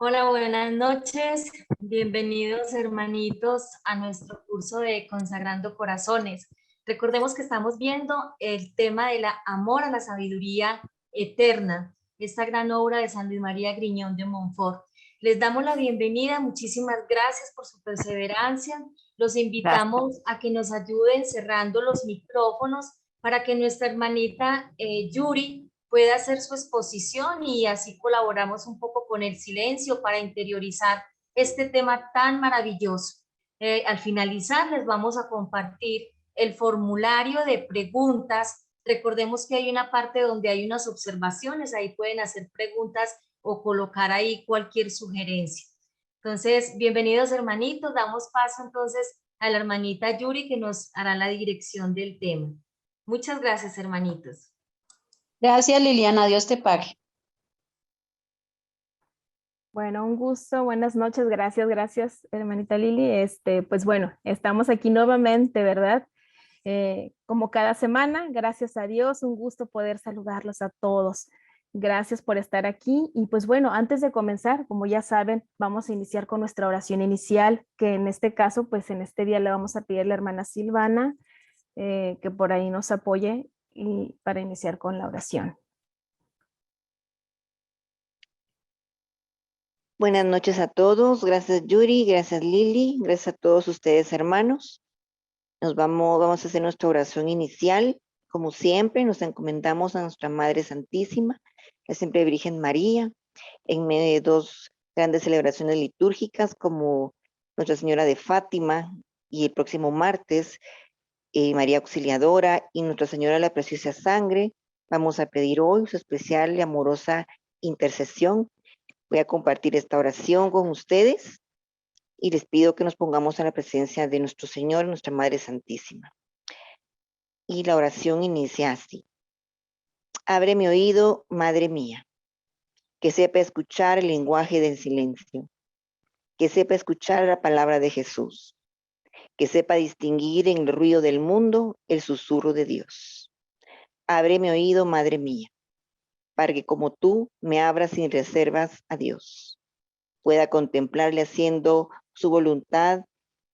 Hola, buenas noches. Bienvenidos, hermanitos, a nuestro curso de Consagrando Corazones. Recordemos que estamos viendo el tema de la amor a la sabiduría eterna, esta gran obra de San Luis María Griñón de Montfort. Les damos la bienvenida, muchísimas gracias por su perseverancia. Los Gracias. invitamos a que nos ayuden cerrando los micrófonos para que nuestra hermanita Yuri pueda hacer su exposición y así colaboramos un poco con el silencio para interiorizar este tema tan maravilloso. Al finalizar les vamos a compartir el formulario de preguntas. Recordemos que hay una parte donde hay unas observaciones, ahí pueden hacer preguntas o colocar ahí cualquier sugerencia. Entonces, bienvenidos hermanitos, damos paso entonces a la hermanita Yuri que nos hará la dirección del tema. Muchas gracias, hermanitos. Gracias, Liliana. Dios te pague. Bueno, un gusto, buenas noches, gracias, hermanita Lili. Pues bueno, estamos aquí nuevamente, ¿verdad? Como cada semana, gracias a Dios, un gusto poder saludarlos a todos. Gracias por estar aquí. Y pues bueno, antes de comenzar, como ya saben, vamos a iniciar con nuestra oración inicial, que en este caso, pues en este día le vamos a pedir a la hermana Silvana que por ahí nos apoye y para iniciar con la oración. Buenas noches a todos. Gracias Yuri, gracias Lili, gracias a todos ustedes hermanos. Vamos a hacer nuestra oración inicial. Como siempre, nos encomendamos a nuestra Madre Santísima, la siempre Virgen María, en medio de dos grandes celebraciones litúrgicas como Nuestra Señora de Fátima y el próximo martes, María Auxiliadora y Nuestra Señora de la Preciosa Sangre. Vamos a pedir hoy su especial y amorosa intercesión. Voy a compartir esta oración con ustedes y les pido que nos pongamos en la presencia de nuestro Señor, nuestra Madre Santísima. Y la oración inicia así. Abre mi oído, Madre mía, que sepa escuchar el lenguaje del silencio, que sepa escuchar la palabra de Jesús, que sepa distinguir en el ruido del mundo el susurro de Dios. Abre mi oído, Madre mía, para que como tú me abras sin reservas a Dios, pueda contemplarle haciendo su voluntad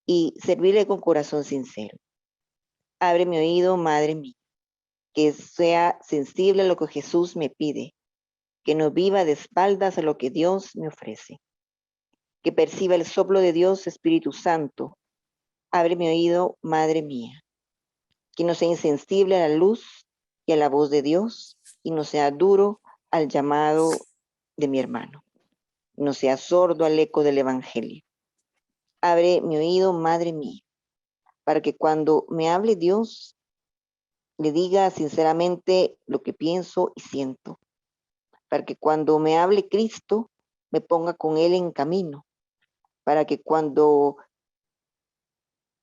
y servirle con corazón sincero. Abre mi oído, Madre mía, que sea sensible a lo que Jesús me pide, que no viva de espaldas a lo que Dios me ofrece, que perciba el soplo de Dios, Espíritu Santo. Abre mi oído, Madre mía, que no sea insensible a la luz y a la voz de Dios, y no sea duro al llamado de mi hermano, no sea sordo al eco del Evangelio. Abre mi oído, Madre mía, para que cuando me hable Dios, le diga sinceramente lo que pienso y siento, para que cuando me hable Cristo, me ponga con Él en camino, para que cuando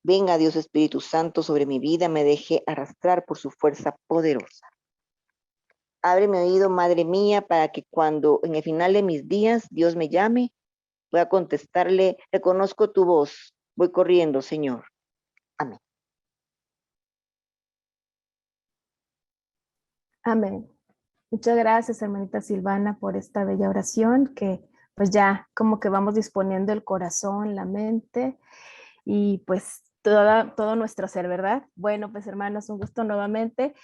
venga Dios Espíritu Santo sobre mi vida, me deje arrastrar por su fuerza poderosa. Abre mi oído, Madre mía, para que cuando en el final de mis días Dios me llame, voy a contestarle, reconozco tu voz, voy corriendo, Señor. Amén. Amén. Muchas gracias, hermanita Silvana, por esta bella oración que pues ya como que vamos disponiendo el corazón, la mente y pues todo nuestro ser, ¿verdad? Bueno, pues hermanos, un gusto nuevamente.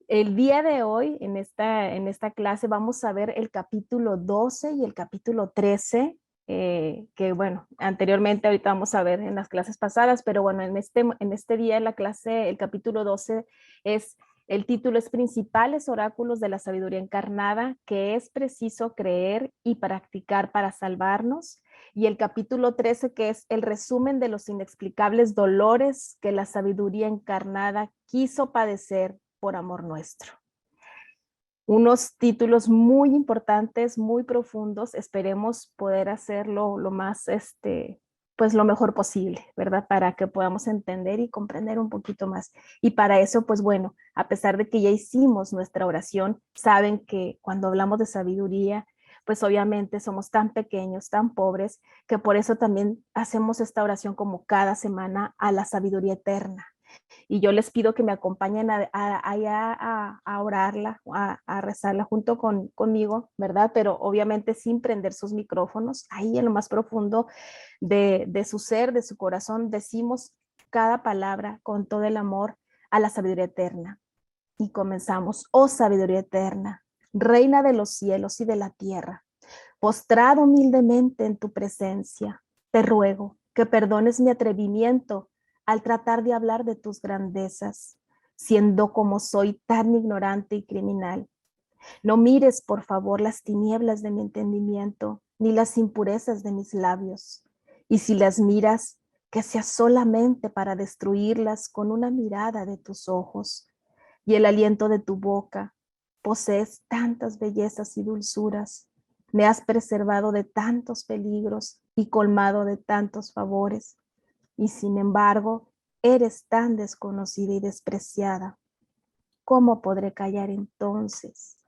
El día de hoy, en esta clase, vamos a ver el capítulo 12 y el capítulo 13, que bueno, anteriormente ahorita vamos a ver en las clases pasadas, pero bueno, en este día en la clase, el capítulo 12 es, el título es Principales Oráculos de la Sabiduría Encarnada, que es preciso creer y practicar para salvarnos. Y el capítulo 13, que es el resumen de los inexplicables dolores que la sabiduría encarnada quiso padecer por amor nuestro. Unos títulos muy importantes, muy profundos, esperemos poder hacerlo lo más, pues lo mejor posible, ¿verdad? Para que podamos entender y comprender un poquito más. Y para eso, pues bueno, a pesar de que ya hicimos nuestra oración, saben que cuando hablamos de sabiduría, pues obviamente somos tan pequeños, tan pobres, que por eso también hacemos esta oración como cada semana a la sabiduría eterna, Y yo les pido que me acompañen a orarla, a rezarla junto conmigo, ¿verdad? Pero obviamente sin prender sus micrófonos. Ahí en lo más profundo de su ser, de su corazón, decimos cada palabra con todo el amor a la sabiduría eterna. Y comenzamos: oh sabiduría eterna, reina de los cielos y de la tierra, postrado humildemente en tu presencia, te ruego que perdones mi atrevimiento al tratar de hablar de tus grandezas, siendo como soy tan ignorante y criminal. No mires, por favor, las tinieblas de mi entendimiento, ni las impurezas de mis labios. Y si las miras, que sea solamente para destruirlas con una mirada de tus ojos. Y el aliento de tu boca, posees tantas bellezas y dulzuras. Me has preservado de tantos peligros y colmado de tantos favores. Y sin embargo, eres tan desconocida y despreciada. ¿Cómo podré callar entonces?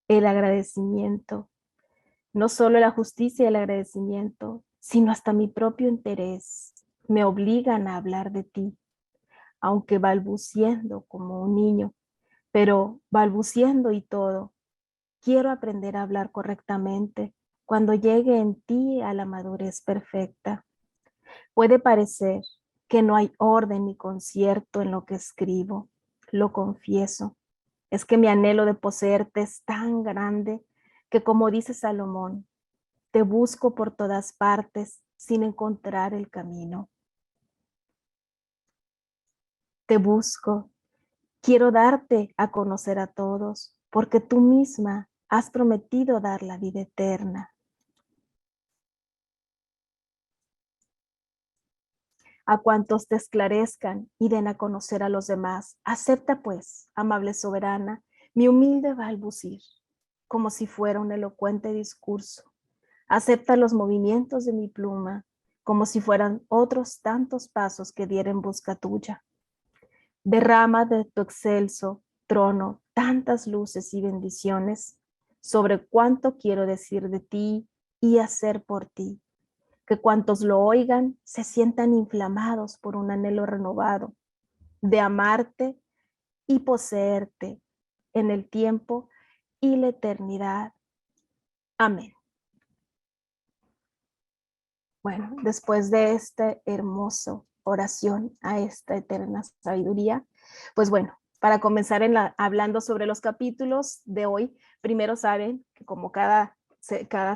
El agradecimiento, no solo la justicia y el agradecimiento, sino hasta mi propio interés, me obligan a hablar de ti, aunque balbuciendo como un niño, pero balbuciendo y todo, quiero aprender a hablar correctamente cuando llegue en ti a la madurez perfecta. Puede parecer que no hay orden ni concierto en lo que escribo, lo confieso. Es que mi anhelo de poseerte es tan grande que, como dice Salomón, te busco por todas partes sin encontrar el camino. Te busco, quiero darte a conocer a todos, porque tú misma has prometido dar la vida eterna. A cuantos te esclarezcan y den a conocer a los demás, acepta pues, amable soberana, mi humilde balbucir, como si fuera un elocuente discurso. Acepta los movimientos de mi pluma, como si fueran otros tantos pasos que diera en busca tuya. Derrama de tu excelso trono tantas luces y bendiciones sobre cuánto quiero decir de ti y hacer por ti, que cuantos lo oigan se sientan inflamados por un anhelo renovado de amarte y poseerte en el tiempo y la eternidad. Amén. Bueno, después de esta hermosa oración a esta eterna sabiduría, pues bueno, para comenzar hablando sobre los capítulos de hoy, primero saben que como cada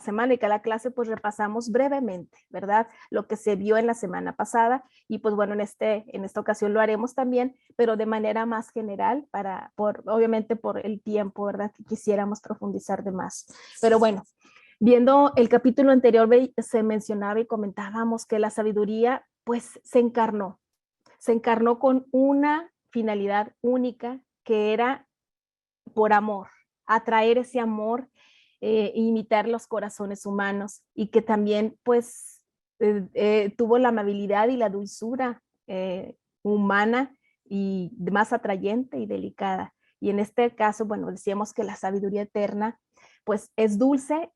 semana y cada clase, pues repasamos brevemente, ¿verdad? Lo que se vio en la semana pasada y pues bueno, en esta ocasión lo haremos también, pero de manera más general, obviamente por el tiempo, ¿verdad? Que quisiéramos profundizar de más. Pero bueno, viendo el capítulo anterior, se mencionaba y comentábamos que la sabiduría pues se encarnó con una finalidad única que era por amor, atraer ese amor, imitar los corazones humanos y que también pues tuvo la amabilidad y la dulzura humana y más atrayente y delicada. Y en este caso, bueno, decíamos que la sabiduría eterna pues es dulce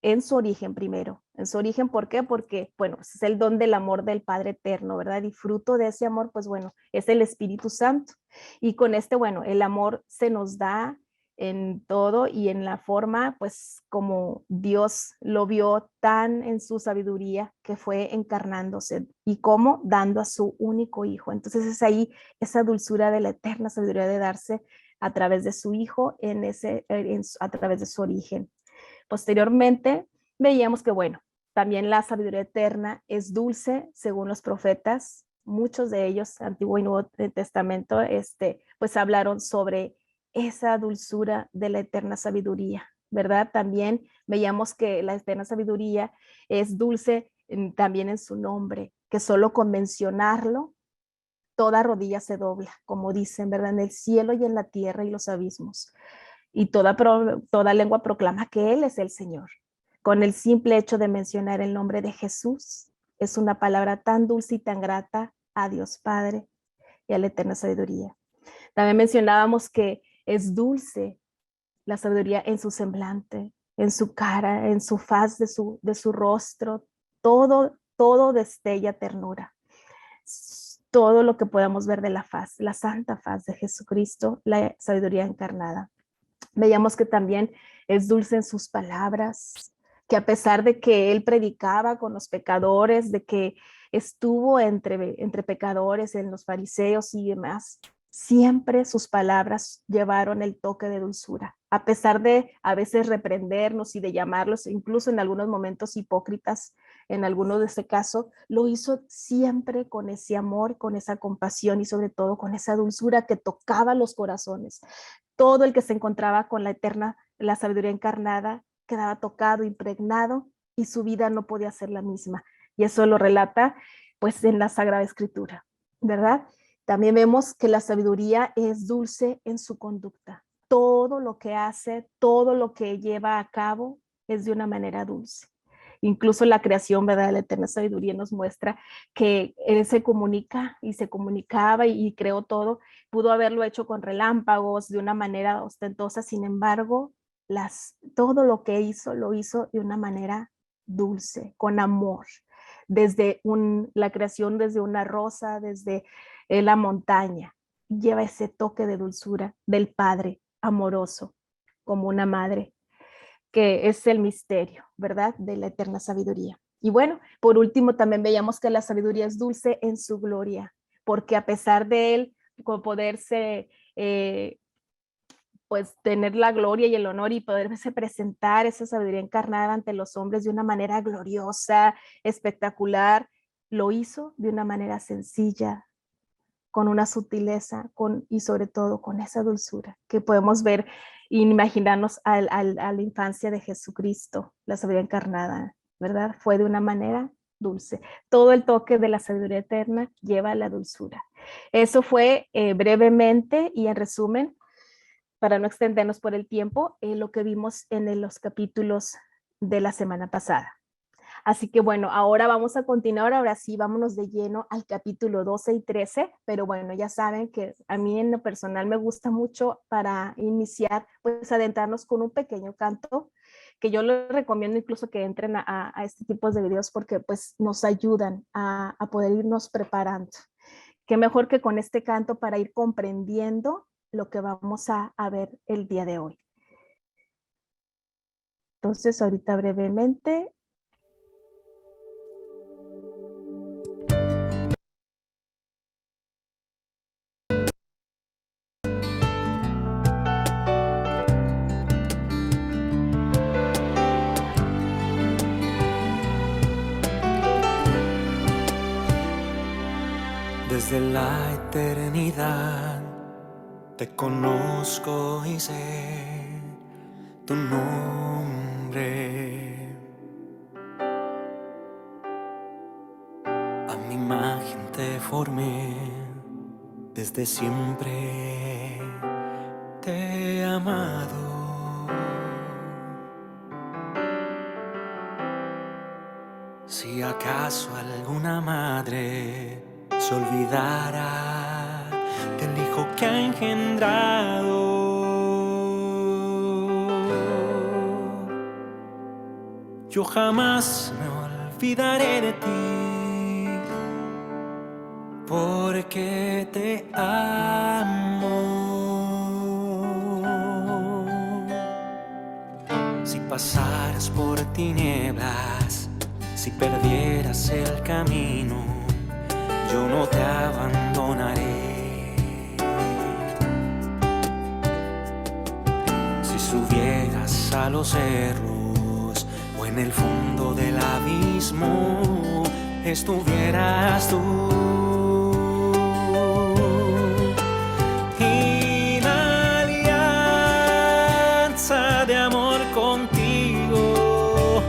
en su origen primero. En su origen, ¿por qué? Porque, bueno, es el don del amor del Padre Eterno, ¿verdad? Y fruto de ese amor, pues bueno, es el Espíritu Santo. Y con bueno, el amor se nos da en todo y en la forma, pues como Dios lo vio tan en su sabiduría que fue encarnándose y como dando a su único hijo. Entonces es ahí esa dulzura de la eterna sabiduría de darse a través de su hijo a través de su origen. Posteriormente veíamos que, bueno, también la sabiduría eterna es dulce según los profetas. Muchos de ellos, Antiguo y Nuevo Testamento, pues hablaron sobre esa dulzura de la eterna sabiduría, ¿verdad? También veíamos que la eterna sabiduría es dulce también en su nombre, que solo con mencionarlo, toda rodilla se dobla, como dicen, ¿verdad? En el cielo y en la tierra y los abismos. Y toda lengua proclama que Él es el Señor. Con el simple hecho de mencionar el nombre de Jesús, es una palabra tan dulce y tan grata a Dios Padre y a la eterna sabiduría. También mencionábamos que es dulce la sabiduría en su semblante, en su cara, en su faz de su rostro, todo destella ternura. todo lo que podamos ver de la faz, la santa faz de Jesucristo, la sabiduría encarnada. Veíamos que también es dulce en sus palabras, que a pesar de que él predicaba con los pecadores, de que estuvo entre pecadores, en los fariseos y demás, siempre sus palabras llevaron el toque de dulzura, a pesar de a veces reprendernos y de llamarlos, incluso en algunos momentos hipócritas, en algunos de este caso, lo hizo siempre con ese amor, con esa compasión y sobre todo con esa dulzura que tocaba los corazones. Todo el que se encontraba con la eterna, la sabiduría encarnada, quedaba tocado, impregnado y su vida no podía ser la misma. Y eso lo relata pues en la Sagrada Escritura, ¿verdad? También vemos que la sabiduría es dulce en su conducta. Todo lo que hace, todo lo que lleva a cabo es de una manera dulce. Incluso la creación, ¿verdad? La eterna sabiduría nos muestra que él se comunica y se comunicaba y creó todo. Pudo haberlo hecho con relámpagos, de una manera ostentosa, sin embargo, todo lo que hizo, lo hizo de una manera dulce, con amor. Desde la creación, desde una rosa, desde la montaña, lleva ese toque de dulzura del Padre amoroso, como una madre, que es el misterio, ¿verdad? De la eterna sabiduría. Y bueno, por último, también veíamos que la sabiduría es dulce en su gloria, porque a pesar de él poderse, pues tener la gloria y el honor y poderse presentar esa sabiduría encarnada ante los hombres de una manera gloriosa, espectacular, lo hizo de una manera sencilla, con una sutileza y sobre todo con esa dulzura que podemos ver e imaginarnos a la infancia de Jesucristo, la sabiduría encarnada, ¿verdad? Fue de una manera dulce. Todo el toque de la sabiduría eterna lleva a la dulzura. Eso fue brevemente y en resumen, para no extendernos por el tiempo, lo que vimos en los capítulos de la semana pasada. Así que bueno, ahora vamos a continuar, ahora sí, vámonos de lleno al capítulo 12 y 13, pero bueno, ya saben que a mí en lo personal me gusta mucho para iniciar, pues adentrarnos con un pequeño canto, que yo les recomiendo incluso que entren a este tipo de videos porque pues nos ayudan a poder irnos preparando. Qué mejor que con este canto para ir comprendiendo lo que vamos a ver el día de hoy. Entonces, ahorita brevemente. Desde la eternidad te conozco y sé tu nombre. A mi imagen te formé, desde siempre te he amado. Si acaso alguna madre se olvidara del hijo que ha engendrado, yo jamás me olvidaré de ti, porque te amo. Si pasaras por tinieblas, si perdieras el camino, yo no te abandonaré. Si subieras a los cerros o en el fondo del abismo estuvieras tú, y la alianza de amor contigo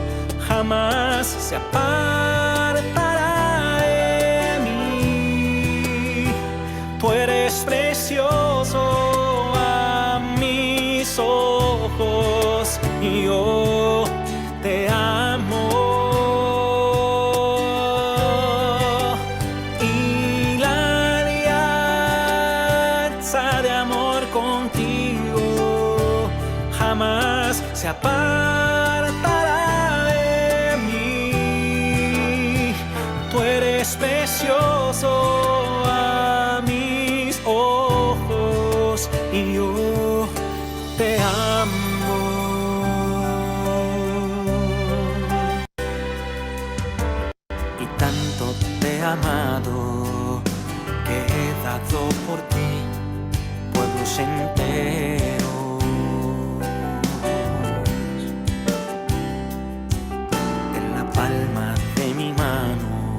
jamás se apartará de mí. Tú eres precioso a mis ojos y yo te amo. Y la alianza de amor contigo jamás se apartará de mí. Tú eres precioso amado, que he dado por ti pueblos enteros. En la palma de mi mano,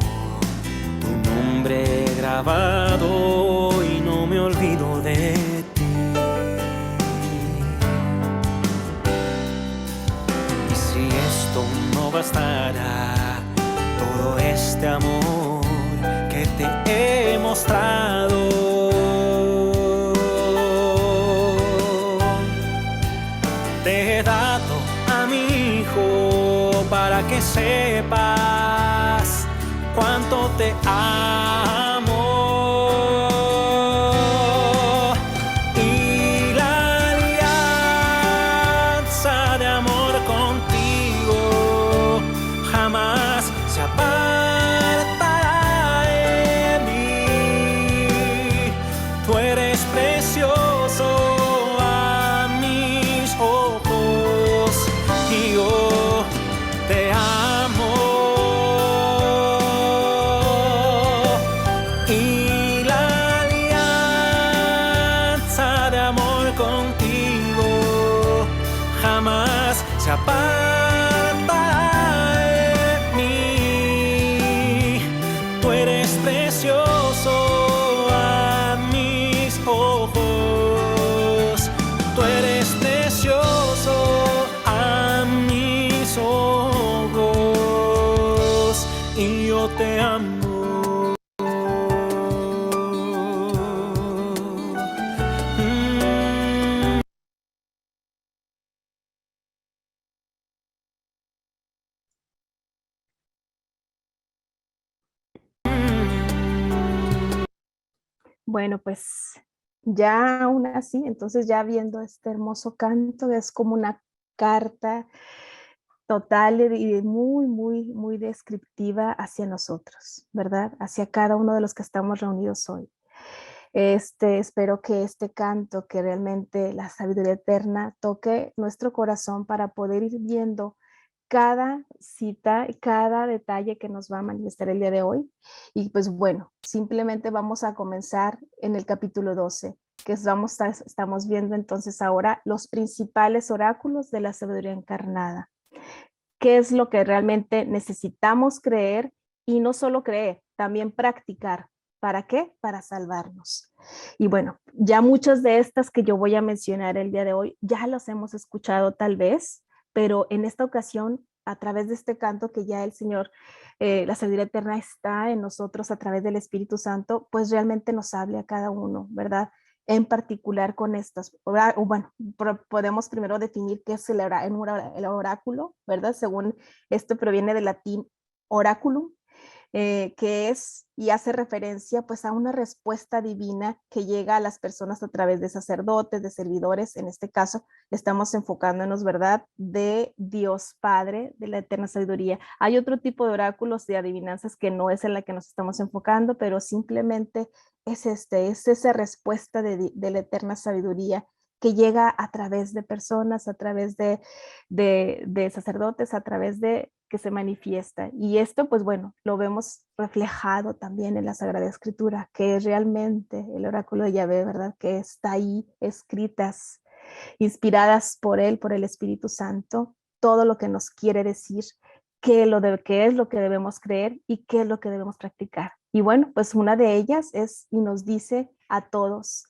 tu nombre grabado, y no me olvido de ti. Y si esto no bastara, todo este amor que te he mostrado, te he dado a mi hijo para que sepas cuánto te amo. Y la alianza de amor contigo jamás se apartará de mí. Tú eres precioso a mis ojos y yo te amo. Y la alianza de amor contigo jamás se apartará de mí. Tú eres precioso a mis ojos. Tú eres precioso a mis ojos y yo te amo. Bueno, pues ya aún así, entonces ya viendo este hermoso canto, es como una carta total y muy descriptiva hacia nosotros, ¿verdad? Hacia cada uno de los que estamos reunidos hoy. Espero que este canto, que realmente la sabiduría eterna, toque nuestro corazón para poder ir viendo cada cita, cada detalle que nos va a manifestar el día de hoy. Y pues bueno, simplemente vamos a comenzar en el capítulo 12, que estamos viendo entonces ahora los principales oráculos de la sabiduría encarnada. ¿Qué es lo que realmente necesitamos creer? Y no solo creer, también practicar. ¿Para qué? Para salvarnos. Y bueno, ya muchas de estas que yo voy a mencionar el día de hoy, ya las hemos escuchado tal vez, pero en esta ocasión, a través de este canto que ya el Señor, la sabiduría eterna está en nosotros a través del Espíritu Santo, pues realmente nos hable a cada uno, ¿verdad? En particular con estas. Bueno, podemos primero definir qué es el oráculo, ¿verdad? Según esto proviene del latín oraculum, que es y hace referencia pues a una respuesta divina que llega a las personas a través de sacerdotes, de servidores. En este caso estamos enfocándonos, ¿verdad?, de Dios Padre, de la eterna sabiduría. Hay otro tipo de oráculos, de adivinanzas, que no es en la que nos estamos enfocando, pero simplemente es esa respuesta de la eterna sabiduría que llega a través de personas, a través de sacerdotes, a través de que se manifiesta. Y esto, pues bueno, lo vemos reflejado también en la Sagrada Escritura, que es realmente el oráculo de Yahvé, ¿verdad? Que está ahí escritas, inspiradas por él, por el Espíritu Santo, todo lo que nos quiere decir, qué es lo que debemos creer y qué es lo que debemos practicar. Y bueno, pues una de ellas es, y nos dice a todos,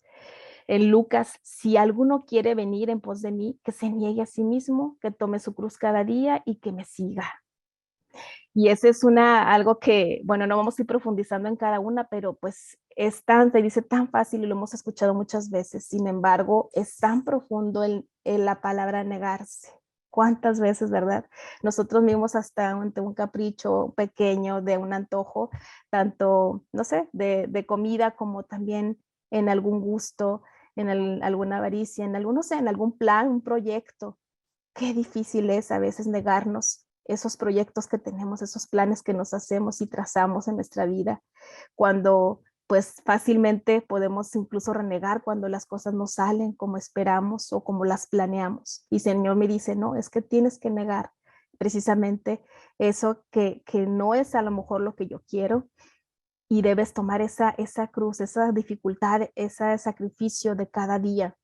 en Lucas, si alguno quiere venir en pos de mí, que se niegue a sí mismo, que tome su cruz cada día y que me siga. Y ese es algo que, bueno, no vamos a ir profundizando en cada una, pero pues se dice tan fácil y lo hemos escuchado muchas veces. Sin embargo, es tan profundo en la palabra negarse. ¿Cuántas veces, verdad? Nosotros mismos hasta ante un capricho pequeño de un antojo, tanto, no sé, de comida como también en algún gusto, en alguna avaricia, en algún plan, un proyecto. Qué difícil es a veces negarnos esos proyectos que tenemos, esos planes que nos hacemos y trazamos en nuestra vida, cuando pues fácilmente podemos incluso renegar cuando las cosas no salen como esperamos o como las planeamos. Y el Señor me dice, no, es que tienes que negar precisamente eso que no es a lo mejor lo que yo quiero, y debes tomar esa cruz, esa dificultad, ese sacrificio de cada día.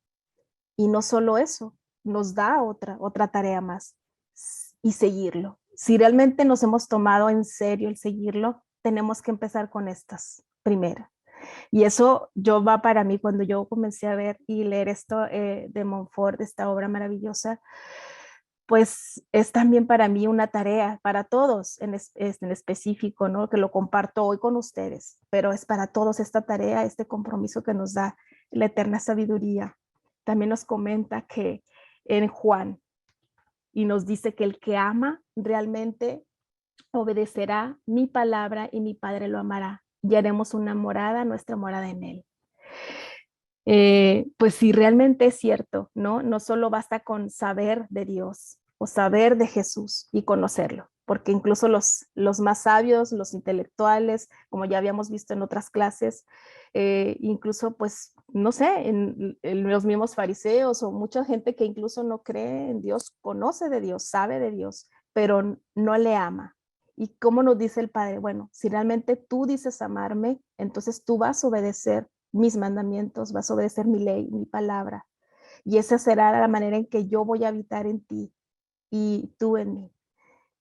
Y no solo eso, nos da otra tarea más y seguirlo. Si realmente nos hemos tomado en serio el seguirlo, tenemos que empezar con estas primero. Y eso yo va para mí cuando yo comencé a ver y leer esto de Montfort, esta obra maravillosa, pues es también para mí una tarea, para todos en específico, ¿no? Que lo comparto hoy con ustedes, pero es para todos esta tarea, este compromiso que nos da la eterna sabiduría. También nos comenta que en Juan, y nos dice que el que ama realmente obedecerá mi palabra y mi Padre lo amará y haremos una morada, nuestra morada en él. Pues sí, realmente es cierto, ¿no? No solo basta con saber de Dios o saber de Jesús y conocerlo, porque incluso los más sabios, los intelectuales, como ya habíamos visto en otras clases, incluso pues, no sé, en los mismos fariseos o mucha gente que incluso no cree en Dios, conoce de Dios, sabe de Dios, pero no le ama. ¿Y cómo nos dice el Padre? Bueno, si realmente tú dices amarme, entonces tú vas a obedecer mis mandamientos, vas a obedecer mi ley, mi palabra. Y esa será la manera en que yo voy a habitar en ti y tú en mí.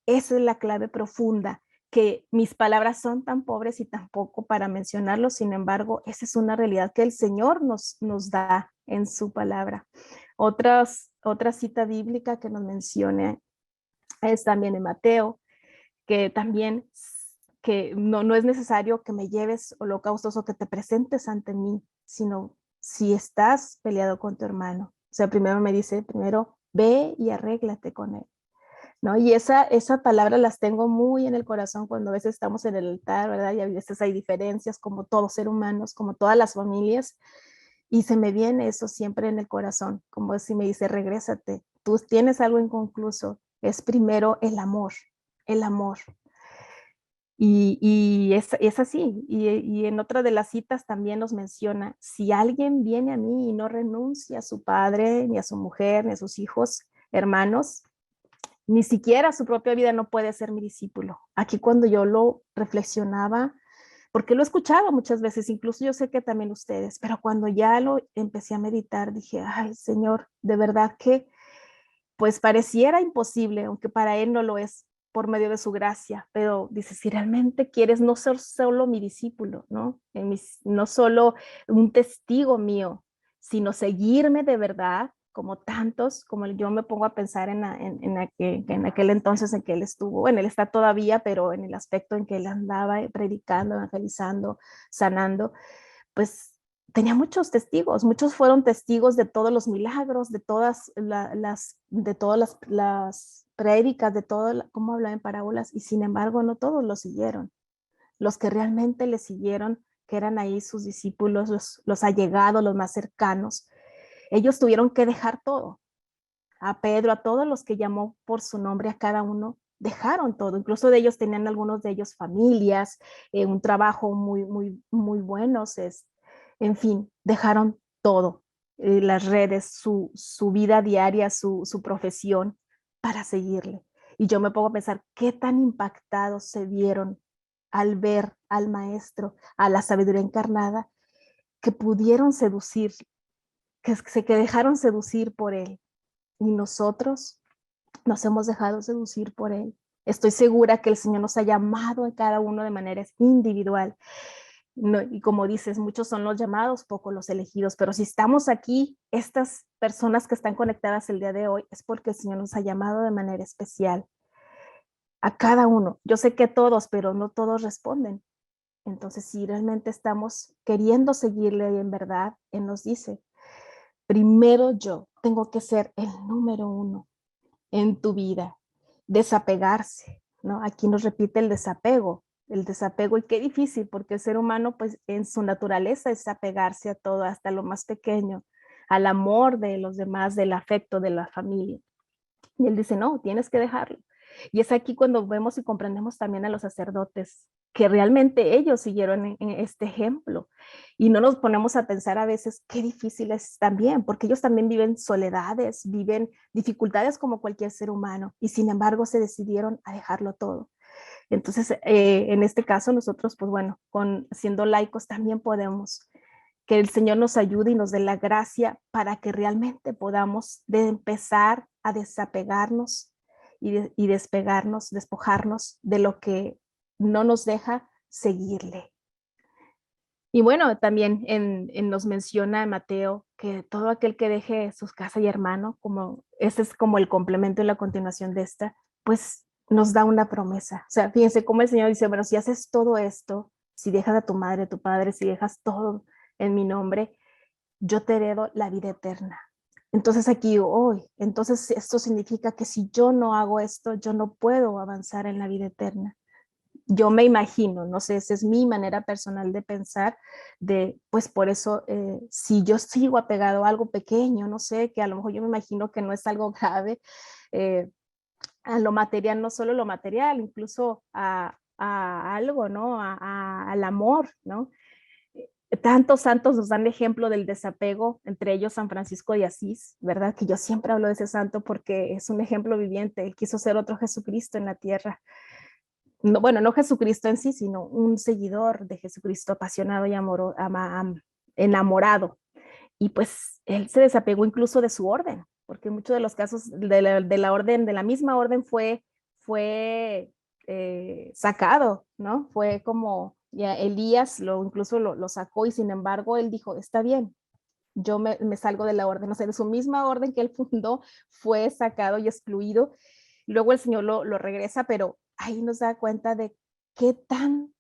Esa es la clave profunda, que mis palabras son tan pobres y tan poco para mencionarlo, sin embargo, esa es una realidad que el Señor nos da en su palabra. Otra cita bíblica que nos menciona es también en Mateo, que también que no es necesario que me lleves holocaustos o que te presentes ante mí, sino si estás peleado con tu hermano. O sea, primero me dice, primero ve y arréglate con él, ¿no? Y esa palabra las tengo muy en el corazón cuando a veces estamos en el altar, ¿verdad? Y a veces hay diferencias como todos seres humanos, como todas las familias, y se me viene eso siempre en el corazón, como si me dice, regrésate, tú tienes algo inconcluso, es primero el amor, el amor. Y es así. Y en otra de las citas también nos menciona, si alguien viene a mí y no renuncia a su padre, ni a su mujer, ni a sus hijos, hermanos, ni siquiera a su propia vida, no puede ser mi discípulo. Aquí cuando yo lo reflexionaba, porque lo he escuchado muchas veces, incluso yo sé que también ustedes, pero cuando ya lo empecé a meditar, dije, ay, Señor, de verdad que pues pareciera imposible, aunque para Él no lo es, por medio de su gracia, pero dice, si realmente quieres no ser solo mi discípulo, ¿no? No solo un testigo mío, sino seguirme de verdad, como tantos, como yo me pongo a pensar en aquel entonces en que él estuvo, bueno, él está todavía, pero en el aspecto en que él andaba predicando, evangelizando, sanando, pues tenía muchos testigos, muchos fueron testigos de todos los milagros, de todas las prédicas, de todo cómo hablaba en parábolas, y sin embargo no todos lo siguieron. Los que realmente le siguieron, que eran ahí sus discípulos, los allegados, los más cercanos, ellos tuvieron que dejar todo. A Pedro, a todos los que llamó por su nombre, a cada uno, dejaron todo. Incluso de ellos tenían algunos de ellos familias, un trabajo muy, muy, muy buenos, en fin, dejaron todo, las redes, su vida diaria, su profesión, para seguirle. Y yo me pongo a pensar qué tan impactados se vieron al ver al maestro, a la sabiduría encarnada, que pudieron seducir, que dejaron seducir por él. Y nosotros nos hemos dejado seducir por él. Estoy segura que el Señor nos ha llamado a cada uno de manera individual. No, y como dices, muchos son los llamados, pocos los elegidos, pero si estamos aquí, estas personas que están conectadas el día de hoy, es porque el Señor nos ha llamado de manera especial a cada uno. Yo sé que todos, pero no todos responden. Entonces, si realmente estamos queriendo seguirle en verdad, Él nos dice, primero yo tengo que ser el número uno en tu vida, desapegarse, ¿no? Aquí nos repite el desapego, y qué difícil, porque el ser humano, pues en su naturaleza es apegarse a todo, hasta lo más pequeño, al amor de los demás, del afecto de la familia. Y él dice, no, tienes que dejarlo. Y es aquí cuando vemos y comprendemos también a los sacerdotes, que realmente ellos siguieron en este ejemplo. Y no nos ponemos a pensar a veces qué difícil es también, porque ellos también viven soledades, viven dificultades como cualquier ser humano, y sin embargo se decidieron a dejarlo todo. Entonces, en este caso nosotros, pues bueno, siendo laicos también podemos que el Señor nos ayude y nos dé la gracia para que realmente podamos empezar a desapegarnos y despojarnos de lo que no nos deja seguirle. Y bueno, también nos menciona Mateo que todo aquel que deje sus casa y hermano, como ese es como el complemento y la continuación de esta, pues nos da una promesa. O sea, fíjense cómo el Señor dice, bueno, si haces todo esto, si dejas a tu madre, a tu padre, si dejas todo en mi nombre, yo te heredo la vida eterna. Entonces aquí hoy, entonces esto significa que si yo no hago esto, yo no puedo avanzar en la vida eterna. Yo me imagino, no sé, esa es mi manera personal de pensar, pues por eso, si yo sigo apegado a algo pequeño, no sé, que a lo mejor yo me imagino que no es algo grave, a lo material, no solo lo material, incluso a algo, ¿no? Al amor, ¿no? Tantos santos nos dan ejemplo del desapego, entre ellos San Francisco de Asís, ¿verdad? Que yo siempre hablo de ese santo porque es un ejemplo viviente, él quiso ser otro Jesucristo en la tierra. No, bueno, no Jesucristo en sí, sino un seguidor de Jesucristo, apasionado y enamorado. Y pues él se desapegó incluso de su orden, porque en muchos de los casos de la orden, de la misma orden fue sacado, ¿no? Fue como ya Elías incluso lo sacó y sin embargo él dijo, está bien, yo me salgo de la orden, o sea, de su misma orden que él fundó fue sacado y excluido. Luego el Señor lo regresa, pero ahí nos da cuenta de qué tanto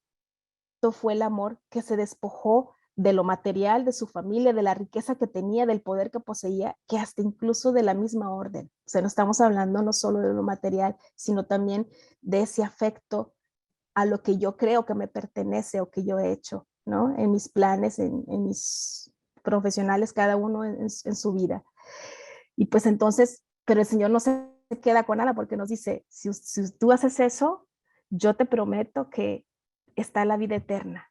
fue el amor que se despojó de lo material, de su familia, de la riqueza que tenía, del poder que poseía, que hasta incluso de la misma orden. O sea, no estamos hablando no solo de lo material, sino también de ese afecto a lo que yo creo que me pertenece o que yo he hecho, ¿no? En mis planes, en mis profesionales, cada uno en su vida. Y pues entonces, pero el Señor no se queda con nada porque nos dice, si tú haces eso, yo te prometo que está la vida eterna,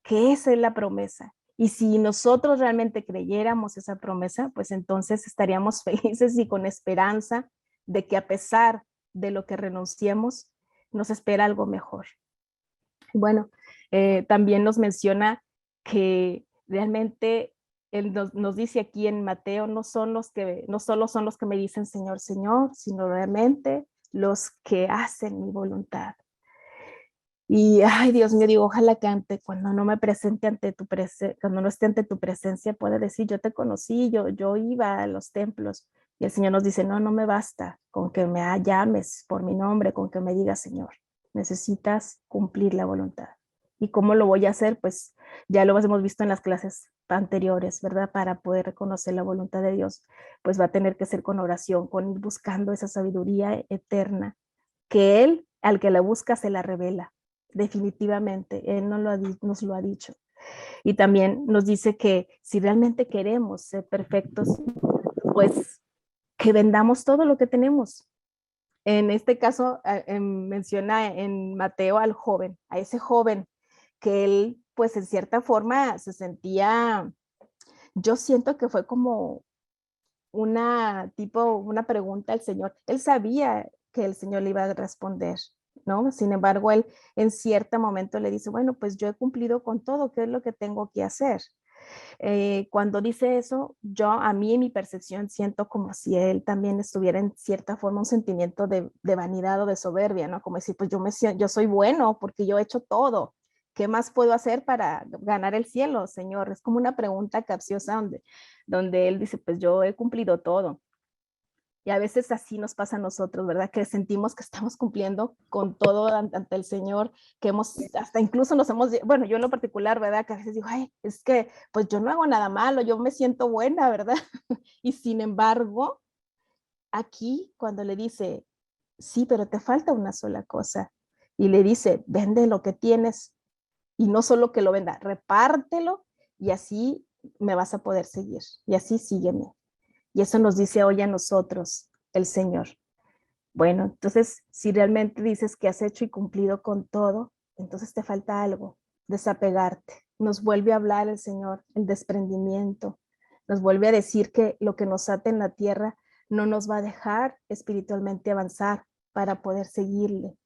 que esa es la promesa. Y si nosotros realmente creyéramos esa promesa, pues entonces estaríamos felices y con esperanza de que a pesar de lo que renunciemos, nos espera algo mejor. Bueno, también nos menciona que realmente él nos dice aquí en Mateo, no solo son los que me dicen Señor, Señor, sino realmente los que hacen mi voluntad. Y, ay, Dios mío, digo, ojalá que cuando no me presente cuando no esté ante tu presencia, pueda decir, yo te conocí, yo iba a los templos. Y el Señor nos dice, no me basta con que me llames por mi nombre, con que me digas Señor. Necesitas cumplir la voluntad. ¿Y cómo lo voy a hacer? Pues ya lo hemos visto en las clases anteriores, ¿verdad? Para poder reconocer la voluntad de Dios, pues va a tener que ser con oración, con ir buscando esa sabiduría eterna, que Él, al que la busca, se la revela. Definitivamente, Él nos lo ha dicho. Y también nos dice que si realmente queremos ser perfectos, pues que vendamos todo lo que tenemos. En este caso, menciona en Mateo al joven, a ese joven que él, pues en cierta forma se sentía, yo siento que fue como una pregunta al Señor. Él sabía que el Señor le iba a responder, ¿no? Sin embargo, él en cierto momento le dice, bueno, pues yo he cumplido con todo, ¿qué es lo que tengo que hacer? Cuando dice eso, a mí en mi percepción siento como si él también estuviera en cierta forma un sentimiento de vanidad o de soberbia, ¿no? Como decir, pues yo soy bueno porque yo he hecho todo. ¿Qué más puedo hacer para ganar el cielo, Señor? Es como una pregunta capciosa donde él dice, pues yo he cumplido todo. Y a veces así nos pasa a nosotros, ¿verdad? Que sentimos que estamos cumpliendo con todo ante el Señor, que hasta incluso bueno, yo en lo particular, ¿verdad? Que a veces digo, ay, es que pues yo no hago nada malo, yo me siento buena, ¿verdad? Y sin embargo, aquí cuando le dice, sí, pero te falta una sola cosa. Y le dice, vende lo que tienes y no solo que lo venda, repártelo y así me vas a poder seguir y así sígueme. Y eso nos dice hoy a nosotros el Señor. Bueno, entonces, si realmente dices que has hecho y cumplido con todo, entonces te falta algo, desapegarte. Nos vuelve a hablar el Señor, el desprendimiento. Nos vuelve a decir que lo que nos ata en la tierra no nos va a dejar espiritualmente avanzar para poder seguirle.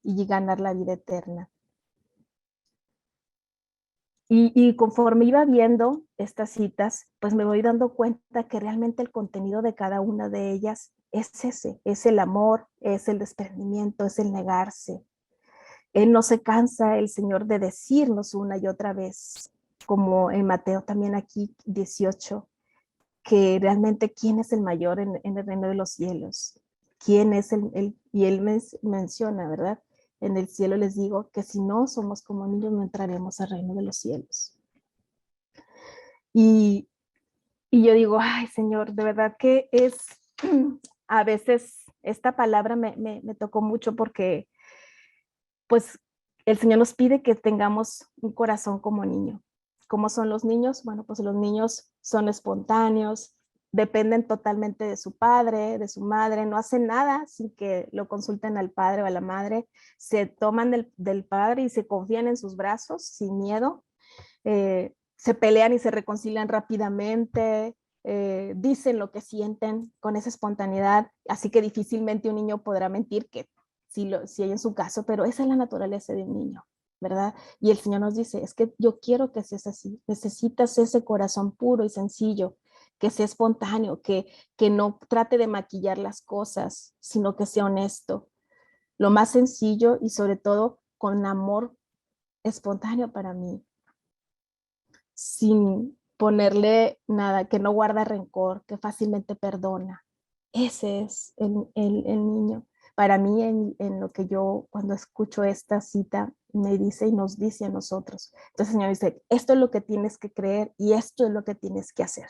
y ganar la vida eterna. Y conforme iba viendo estas citas, pues me voy dando cuenta que realmente el contenido de cada una de ellas es ese, es el amor, es el desprendimiento, es el negarse. Él no se cansa, el Señor, de decirnos una y otra vez, como en Mateo también aquí 18, que realmente quién es el mayor en el reino de los cielos, quién es y él menciona, ¿verdad? En el cielo les digo que si no somos como niños no entraremos al reino de los cielos. Y, y yo digo, ay Señor, de verdad que es, a veces esta palabra me tocó mucho porque pues el Señor nos pide que tengamos un corazón como niño. ¿Cómo son los niños? Bueno, pues los niños son espontáneos, dependen totalmente de su padre, de su madre, no hacen nada sin que lo consulten al padre o a la madre, se toman del padre y se confían en sus brazos sin miedo, se pelean y se reconcilian rápidamente, dicen lo que sienten con esa espontaneidad, así que difícilmente un niño podrá mentir, que si hay en su caso, pero esa es la naturaleza de un niño, ¿verdad? Y el Señor nos dice, es que yo quiero que seas así, necesitas ese corazón puro y sencillo, que sea espontáneo, que no trate de maquillar las cosas, sino que sea honesto, lo más sencillo y sobre todo con amor espontáneo para mí, sin ponerle nada, que no guarda rencor, que fácilmente perdona. Ese es el niño. Para mí, en lo que yo cuando escucho esta cita, me dice y nos dice a nosotros. Entonces el Señor dice, esto es lo que tienes que creer y esto es lo que tienes que hacer.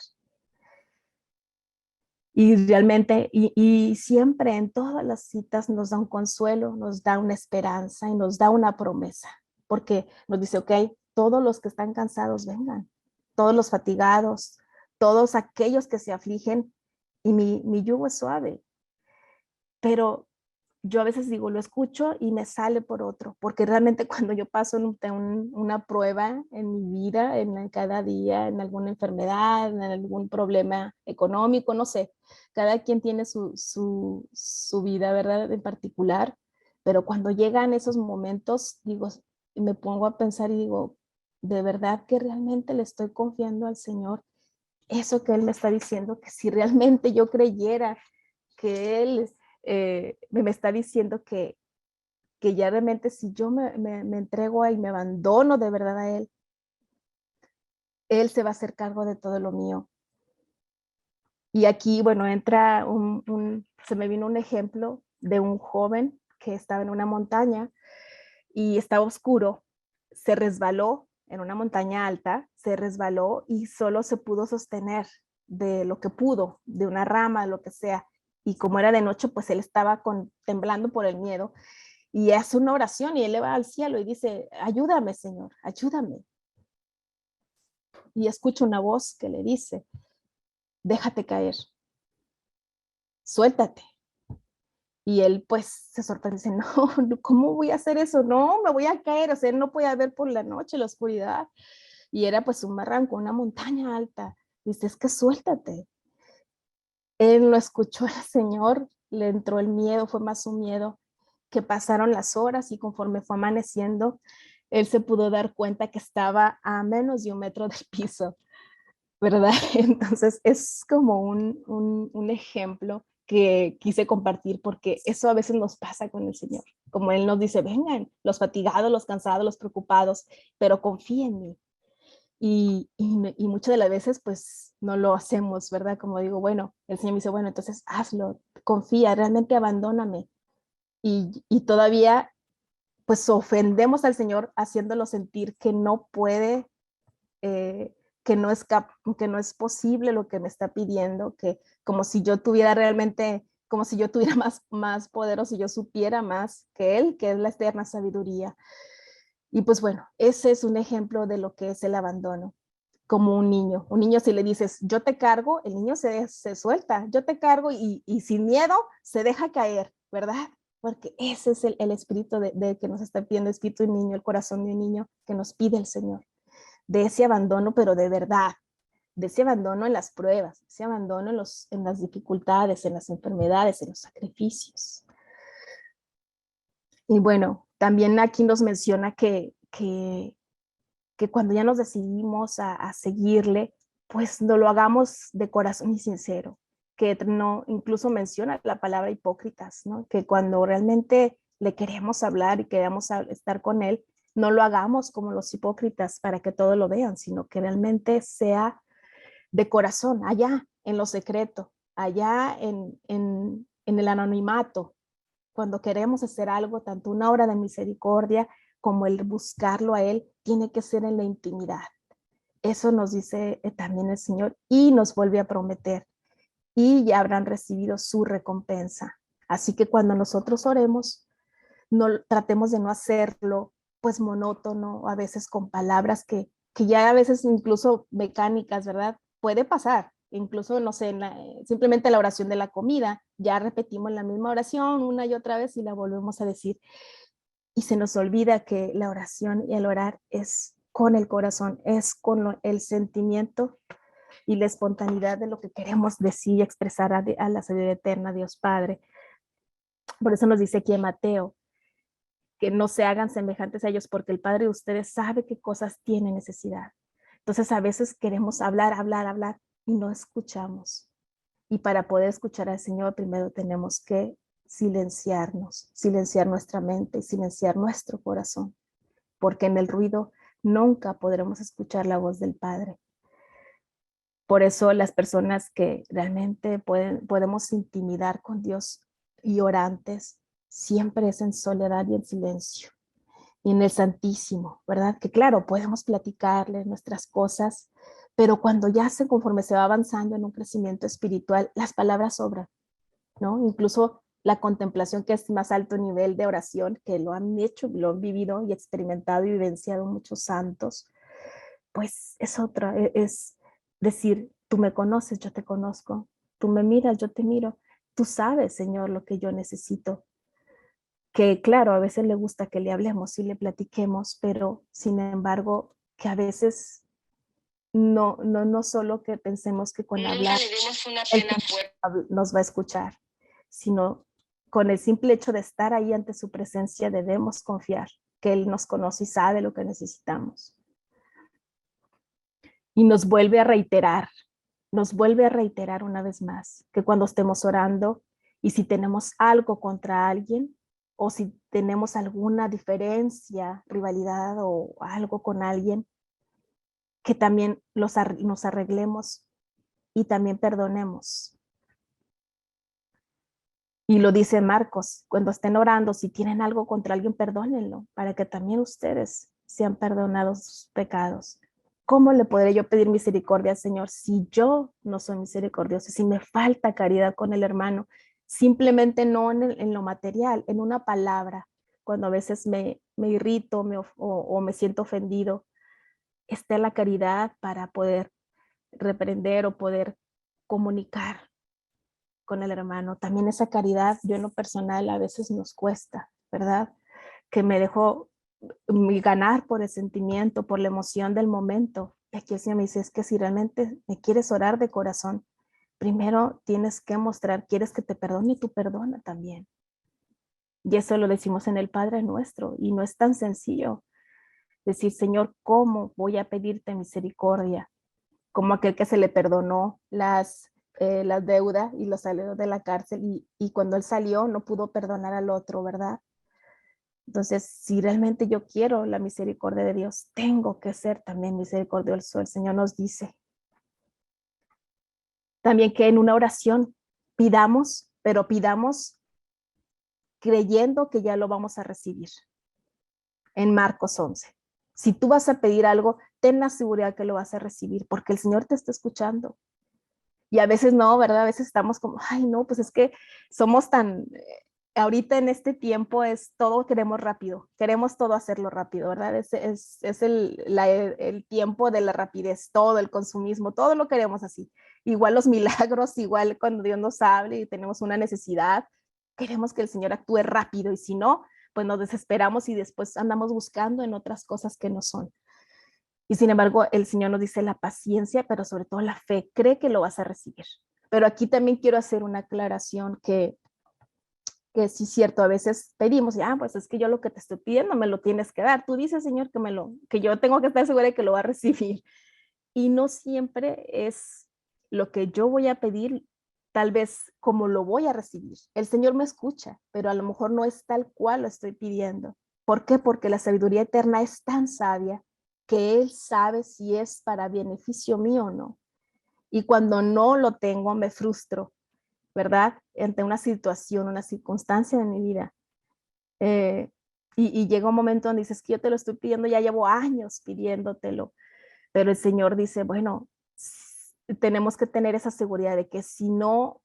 Y realmente, y siempre en todas las citas nos da un consuelo, nos da una esperanza y nos da una promesa, porque nos dice, ok, todos los que están cansados vengan, todos los fatigados, todos aquellos que se afligen, y mi yugo es suave. Pero yo a veces digo, lo escucho y me sale por otro, porque realmente cuando yo paso una prueba en mi vida, en cada día, en alguna enfermedad, en algún problema económico, no sé, cada quien tiene su vida, ¿verdad? En particular, pero cuando llegan esos momentos, digo, me pongo a pensar y digo, de verdad que realmente le estoy confiando al Señor eso que Él me está diciendo, que si realmente yo creyera que Él me está diciendo que ya realmente si yo me entrego y me abandono de verdad a Él se va a hacer cargo de todo lo mío. Y aquí, bueno, entra se me vino un ejemplo de un joven que estaba en una montaña y estaba oscuro, se resbaló en una montaña alta, se resbaló y solo se pudo sostener de lo que pudo, de una rama, de lo que sea. Y como era de noche, pues él estaba temblando por el miedo y hace una oración y eleva al cielo y dice, ayúdame, Señor, ayúdame. Y escucha una voz que le dice, déjate caer, suéltate. Y él pues se sorprende, dice, no, ¿cómo voy a hacer eso? No, me voy a caer, o sea, no podía ver por la noche, la oscuridad. Y era pues un barranco, una montaña alta. Dice, es que suéltate. Él lo escuchó al Señor, le entró el miedo, fue más un miedo, que pasaron las horas y conforme fue amaneciendo, él se pudo dar cuenta que estaba a menos de 1 metro del piso, ¿verdad? Entonces es como un ejemplo que quise compartir porque eso a veces nos pasa con el Señor. Como Él nos dice, vengan, los fatigados, los cansados, los preocupados, pero confía en mí. Y muchas de las veces pues no lo hacemos, ¿verdad? Como digo, bueno, el Señor me dice, bueno, entonces hazlo, confía, realmente abandóname. Y todavía pues ofendemos al Señor haciéndolo sentir que no puede, que no es posible lo que me está pidiendo, que como si yo tuviera realmente, como si yo tuviera más poder o si yo supiera más que Él, que es la eterna sabiduría. Y pues bueno, ese es un ejemplo de lo que es el abandono, como un niño. Un niño si le dices, yo te cargo, el niño se suelta, yo te cargo y sin miedo se deja caer, ¿verdad? Porque ese es el espíritu de que nos está pidiendo, el espíritu de un niño, el corazón de un niño que nos pide el Señor. De ese abandono, pero de verdad, de ese abandono en las pruebas, ese abandono en las dificultades, en las enfermedades, en los sacrificios. Y bueno, también aquí nos menciona que cuando ya nos decidimos a seguirle, pues no lo hagamos de corazón y sincero, que no, incluso menciona la palabra hipócritas, ¿no? Que cuando realmente le queremos hablar y queremos estar con él, no lo hagamos como los hipócritas para que todos lo vean, sino que realmente sea de corazón, allá en lo secreto, allá en el anonimato, cuando queremos hacer algo, tanto una obra de misericordia como el buscarlo a Él, tiene que ser en la intimidad. Eso nos dice también el Señor y nos vuelve a prometer y ya habrán recibido su recompensa. Así que cuando nosotros oremos, no tratemos de no hacerlo pues monótono, a veces con palabras que ya a veces incluso mecánicas, ¿verdad? Puede pasar, incluso, no sé, simplemente la oración de la comida, ya repetimos la misma oración una y otra vez y la volvemos a decir. Y se nos olvida que la oración y el orar es con el corazón, es con el sentimiento y la espontaneidad de lo que queremos decir y expresar a la sabiduría eterna, Dios Padre. Por eso nos dice aquí en Mateo, que no se hagan semejantes a ellos, porque el Padre de ustedes sabe qué cosas tiene necesidad. Entonces a veces queremos hablar y no escuchamos. Y para poder escuchar al Señor, primero tenemos que silenciarnos, silenciar nuestra mente y silenciar nuestro corazón, porque en el ruido nunca podremos escuchar la voz del Padre. Por eso las personas que realmente podemos intimidar con Dios y orantes, siempre es en soledad y en silencio. Y en el Santísimo, ¿verdad? Que claro, podemos platicarle nuestras cosas, pero cuando ya conforme se va avanzando en un crecimiento espiritual, las palabras sobran, ¿no? Incluso la contemplación, que es más alto nivel de oración, que lo han hecho, lo han vivido y experimentado y vivenciado muchos santos, pues es otra, es decir, tú me conoces, yo te conozco, tú me miras, yo te miro, tú sabes, Señor, lo que yo necesito. Que claro, a veces le gusta que le hablemos y le platiquemos, pero sin embargo, que a veces no solo que pensemos que con hablar nos va a escuchar, sino con el simple hecho de estar ahí ante su presencia debemos confiar que Él nos conoce y sabe lo que necesitamos. Y nos vuelve a reiterar una vez más, que cuando estemos orando y si tenemos algo contra alguien, o si tenemos alguna diferencia, rivalidad o algo con alguien, que también nos arreglemos y también perdonemos. Y lo dice Marcos, cuando estén orando, si tienen algo contra alguien, perdónenlo, para que también ustedes sean perdonados sus pecados. ¿Cómo le podré yo pedir misericordia al Señor si yo no soy misericordioso, si me falta caridad con el hermano? Simplemente no en lo material, en una palabra, cuando a veces me irrito o me siento ofendido, está la caridad para poder reprender o poder comunicar con el hermano. También esa caridad, yo en lo personal a veces nos cuesta, ¿verdad? Que me dejo ganar por el sentimiento, por la emoción del momento. Y aquí el Señor me dice, es que si realmente me quieres orar de corazón, primero tienes que mostrar, quieres que te perdone y tú perdona también. Y eso lo decimos en el Padre Nuestro y no es tan sencillo decir, Señor, ¿cómo voy a pedirte misericordia? Como aquel que se le perdonó las deudas y lo salió de la cárcel y cuando él salió no pudo perdonar al otro, ¿verdad? Entonces, si realmente yo quiero la misericordia de Dios, tengo que ser también misericordioso. El Señor nos dice también que en una oración pidamos, pero pidamos creyendo que ya lo vamos a recibir. En Marcos 11. Si tú vas a pedir algo, ten la seguridad que lo vas a recibir, porque el Señor te está escuchando. Y a veces no, ¿verdad? A veces estamos como, ay, no, pues es que somos tan, ahorita en este tiempo es todo queremos rápido, queremos todo hacerlo rápido, ¿verdad? Es el tiempo de la rapidez, todo el consumismo, todo lo queremos así. Igual los milagros, igual cuando Dios nos hable y tenemos una necesidad, queremos que el Señor actúe rápido y si no, pues nos desesperamos y después andamos buscando en otras cosas que no son. Y sin embargo, el Señor nos dice la paciencia, pero sobre todo la fe, cree que lo vas a recibir. Pero aquí también quiero hacer una aclaración que que sí es cierto, a veces pedimos, pues es que yo lo que te estoy pidiendo me lo tienes que dar. Tú dices, Señor, que yo tengo que estar segura de que lo va a recibir. Y no siempre es lo que yo voy a pedir, tal vez como lo voy a recibir. El Señor me escucha, pero a lo mejor no es tal cual lo estoy pidiendo. ¿Por qué? Porque la sabiduría eterna es tan sabia que Él sabe si es para beneficio mío o no. Y cuando no lo tengo, me frustro, ¿verdad? Ante una situación, una circunstancia de mi vida. Y llega un momento donde dices que yo te lo estoy pidiendo, ya llevo años pidiéndotelo, pero el Señor dice, bueno, tenemos que tener esa seguridad de que si no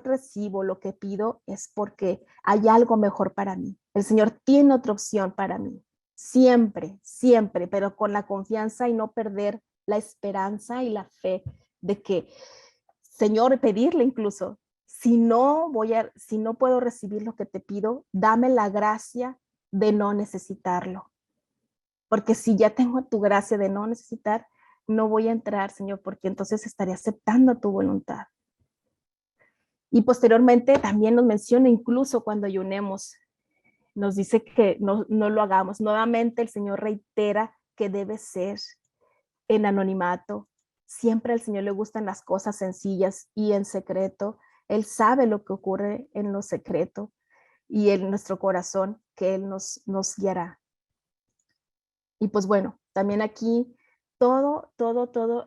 recibo lo que pido es porque hay algo mejor para mí. El Señor tiene otra opción para mí, siempre, siempre, pero con la confianza y no perder la esperanza y la fe de que, Señor, pedirle incluso, si no puedo recibir lo que te pido, dame la gracia de no necesitarlo. Porque si ya tengo tu gracia de no necesitar, no voy a entrar, Señor, porque entonces estaré aceptando tu voluntad. Y posteriormente también nos menciona, incluso cuando ayunemos, nos dice que no lo hagamos. Nuevamente el Señor reitera que debe ser en anonimato. Siempre al Señor le gustan las cosas sencillas y en secreto. Él sabe lo que ocurre en lo secreto y en nuestro corazón, que Él nos guiará. Y pues bueno, también aquí todo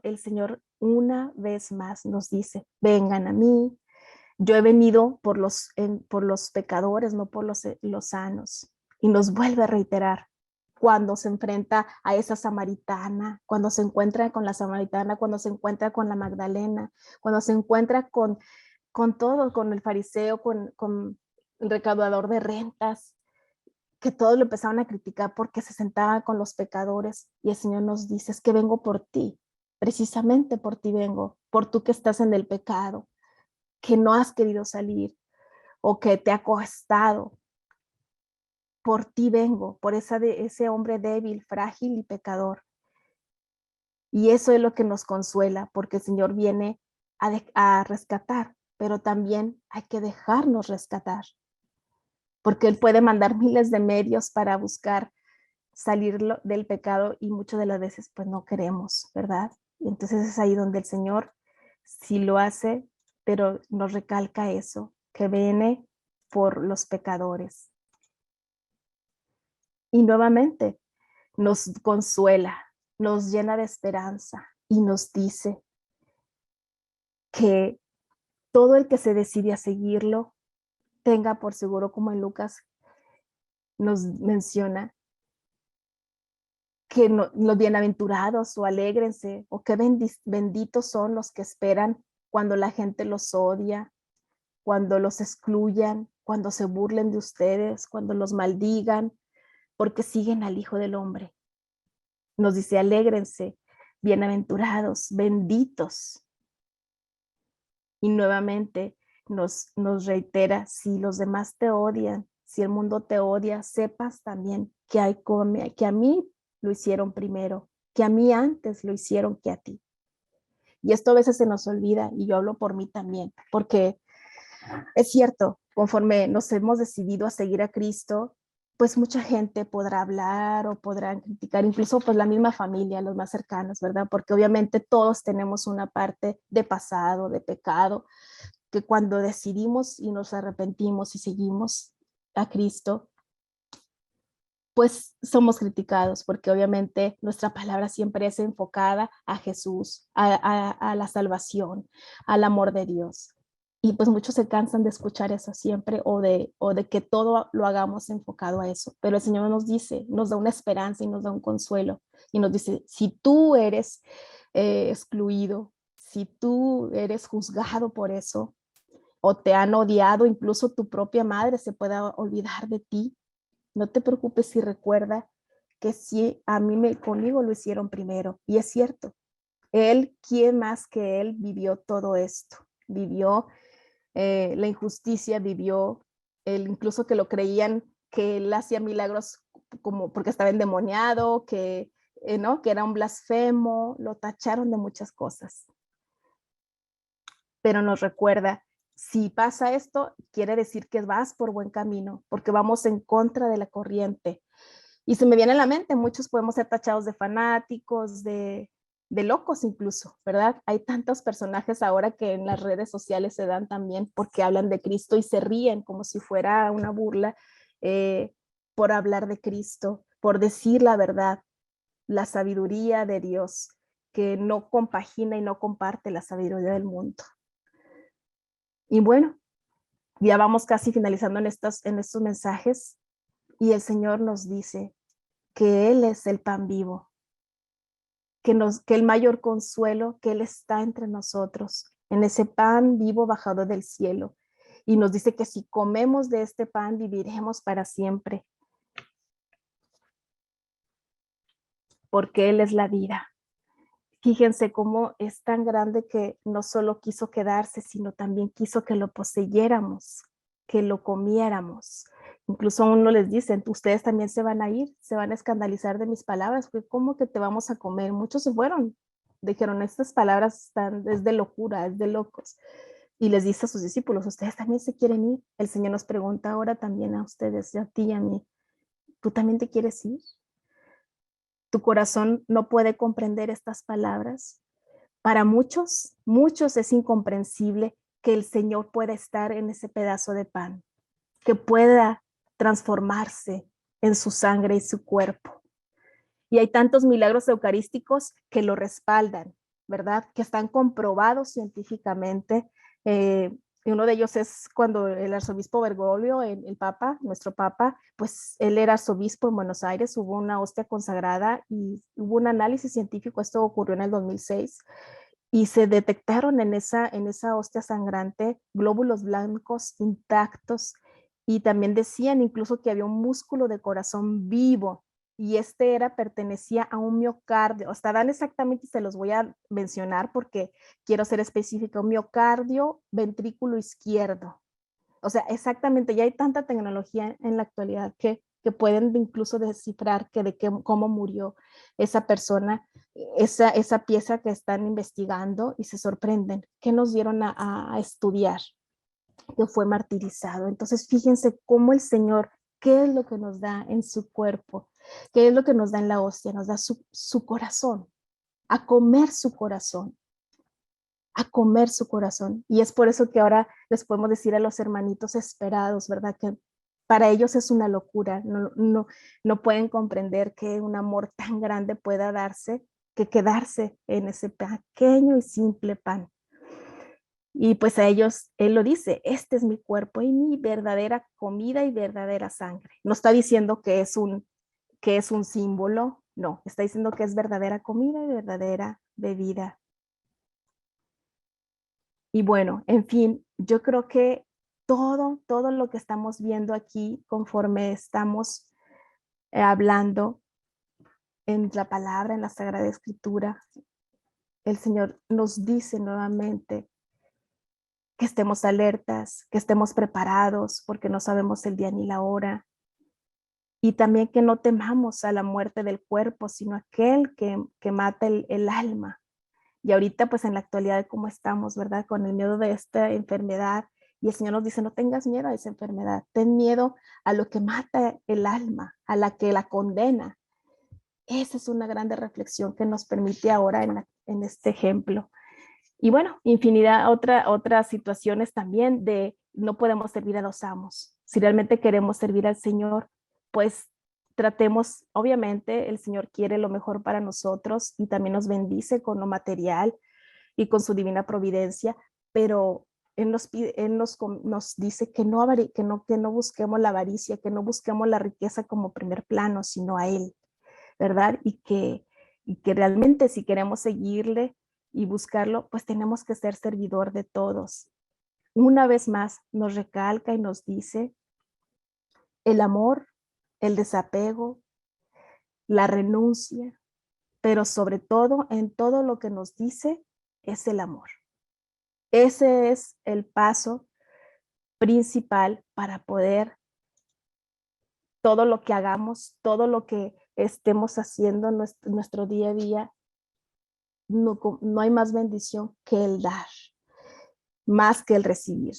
el Señor una vez más nos dice, vengan a mí, yo he venido por los pecadores, no por los sanos. Y nos vuelve a reiterar cuando se enfrenta a esa samaritana, cuando se encuentra con la samaritana, cuando se encuentra con la Magdalena, cuando se encuentra con todo, con el fariseo, con el recaudador de rentas, que todos lo empezaron a criticar porque se sentaba con los pecadores, y el Señor nos dice, es que vengo por ti, precisamente por ti vengo, por tú que estás en el pecado, que no has querido salir o que te ha costado. Por ti vengo, por ese hombre débil, frágil y pecador. Y eso es lo que nos consuela, porque el Señor viene a rescatar, pero también hay que dejarnos rescatar, porque Él puede mandar miles de medios para buscar salir del pecado y muchas de las veces pues no queremos, ¿verdad? Y entonces es ahí donde el Señor sí lo hace, pero nos recalca eso, que viene por los pecadores. Y nuevamente nos consuela, nos llena de esperanza y nos dice que todo el que se decide a seguirlo tenga por seguro, como en Lucas nos menciona, que los bienaventurados o alégrense, o que benditos son los que esperan cuando la gente los odia, cuando los excluyan, cuando se burlen de ustedes, cuando los maldigan, porque siguen al Hijo del Hombre. Nos dice, alégrense, bienaventurados, benditos. Y nuevamente nos reitera, si los demás te odian, si el mundo te odia, sepas también que a mí lo hicieron primero, que a mí antes lo hicieron que a ti. Y esto a veces se nos olvida, y yo hablo por mí también, porque es cierto, conforme nos hemos decidido a seguir a Cristo, pues mucha gente podrá hablar o podrán criticar, incluso pues la misma familia, los más cercanos, ¿verdad? Porque obviamente todos tenemos una parte de pasado, de pecado, que cuando decidimos y nos arrepentimos y seguimos a Cristo, pues somos criticados, porque obviamente nuestra palabra siempre es enfocada a Jesús, a la salvación, al amor de Dios. Y pues muchos se cansan de escuchar eso siempre, o de que todo lo hagamos enfocado a eso. Pero el Señor nos dice, nos da una esperanza y nos da un consuelo. Y nos dice, si tú eres excluido, si tú eres juzgado por eso, o te han odiado, incluso tu propia madre se pueda olvidar de ti, no te preocupes y recuerda que sí, conmigo lo hicieron primero. Y es cierto, Él, ¿quién más que Él vivió todo esto? Vivió la injusticia, vivió incluso que lo creían que Él hacía milagros como porque estaba endemoniado, ¿no? Que era un blasfemo, lo tacharon de muchas cosas. Pero nos recuerda, si pasa esto, quiere decir que vas por buen camino, porque vamos en contra de la corriente. Y se me viene a la mente, muchos podemos ser tachados de fanáticos, de locos incluso, ¿verdad? Hay tantos personajes ahora que en las redes sociales se dan también porque hablan de Cristo y se ríen como si fuera una burla por hablar de Cristo, por decir la verdad, la sabiduría de Dios, que no compagina y no comparte la sabiduría del mundo. Y bueno, ya vamos casi finalizando en estos mensajes y el Señor nos dice que Él es el pan vivo, que el mayor consuelo, que Él está entre nosotros, en ese pan vivo bajado del cielo. Y nos dice que si comemos de este pan, viviremos para siempre, porque Él es la vida. Fíjense cómo es tan grande que no solo quiso quedarse, sino también quiso que lo poseyéramos, que lo comiéramos. Incluso uno les dice, ustedes también se van a ir, se van a escandalizar de mis palabras, porque ¿cómo que te vamos a comer? Muchos se fueron, dijeron, estas palabras es de locura, es de locos. Y les dice a sus discípulos, ustedes también se quieren ir. El Señor nos pregunta ahora también a ustedes, a ti y a mí, ¿tú también te quieres ir? ¿Tu corazón no puede comprender estas palabras? Para muchos, muchos es incomprensible que el Señor pueda estar en ese pedazo de pan, que pueda transformarse en su sangre y su cuerpo. Y hay tantos milagros eucarísticos que lo respaldan, ¿verdad? Que están comprobados científicamente. Y uno de ellos es cuando el arzobispo Bergoglio, el Papa, nuestro Papa, pues él era arzobispo en Buenos Aires, hubo una hostia consagrada y hubo un análisis científico, esto ocurrió en el 2006, y se detectaron en esa hostia sangrante glóbulos blancos intactos y también decían incluso que había un músculo de corazón vivo y pertenecía a un miocardio, hasta dan exactamente, se los voy a mencionar porque quiero ser específica, un miocardio ventrículo izquierdo. O sea, exactamente, ya hay tanta tecnología en la actualidad que pueden incluso descifrar cómo murió esa persona, esa pieza que están investigando y se sorprenden. ¿Qué nos dieron a estudiar? Que fue martirizado. Entonces, fíjense cómo el Señor, ¿qué es lo que nos da en su cuerpo? ¿Qué es lo que nos da en la hostia? Nos da su corazón, a comer su corazón, a comer su corazón. Y es por eso que ahora les podemos decir a los hermanitos esperados, ¿verdad? Que para ellos es una locura, no pueden comprender que un amor tan grande pueda darse, que quedarse en ese pequeño y simple pan. Y pues a ellos, él lo dice, este es mi cuerpo y mi verdadera comida y verdadera sangre. No está diciendo que es un símbolo, no, está diciendo que es verdadera comida y verdadera bebida. Y bueno, en fin, yo creo que todo lo que estamos viendo aquí conforme estamos hablando en la palabra, en la Sagrada Escritura, el Señor nos dice nuevamente que estemos alertas, que estemos preparados porque no sabemos el día ni la hora. Y también que no temamos a la muerte del cuerpo, sino aquel que mata el alma. Y ahorita, pues en la actualidad, ¿cómo estamos, verdad? Con el miedo de esta enfermedad. Y el Señor nos dice, no tengas miedo a esa enfermedad, ten miedo a lo que mata el alma, a la que la condena. Esa es una grande reflexión que nos permite ahora en este ejemplo. Y bueno, infinidad, otras situaciones también de no podemos servir a los amos. Si realmente queremos servir al Señor, pues tratemos, obviamente el Señor quiere lo mejor para nosotros y también nos bendice con lo material y con su divina providencia, pero Él nos dice que no busquemos la avaricia, que no busquemos la riqueza como primer plano, sino a Él, ¿verdad? Y que realmente si queremos seguirle y buscarlo, pues tenemos que ser servidor de todos. Una vez más nos recalca y nos dice el amor, el desapego, la renuncia, pero sobre todo en todo lo que nos dice es el amor. Ese es el paso principal para poder todo lo que hagamos, todo lo que estemos haciendo en nuestro día a día, no hay más bendición que el dar. más que el recibir,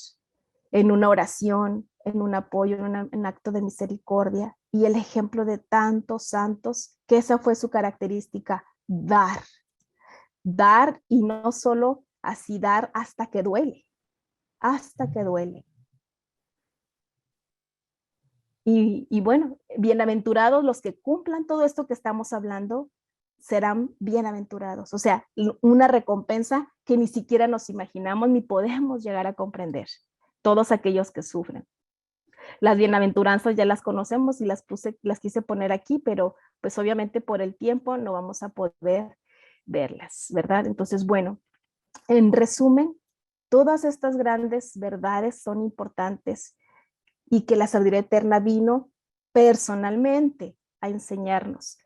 en una oración, en un apoyo, en un acto de misericordia, y el ejemplo de tantos santos, que esa fue su característica, dar y no solo así dar hasta que duele, hasta que duele. Y bueno, bienaventurados los que cumplan todo esto que estamos hablando, serán bienaventurados. O sea, una recompensa que ni siquiera nos imaginamos ni podemos llegar a comprender. Todos aquellos que sufren. Las bienaventuranzas ya las conocemos y las quise poner aquí, pero pues obviamente por el tiempo no vamos a poder verlas, ¿verdad? Entonces, bueno, en resumen, todas estas grandes verdades son importantes y que la sabiduría eterna vino personalmente a enseñarnos.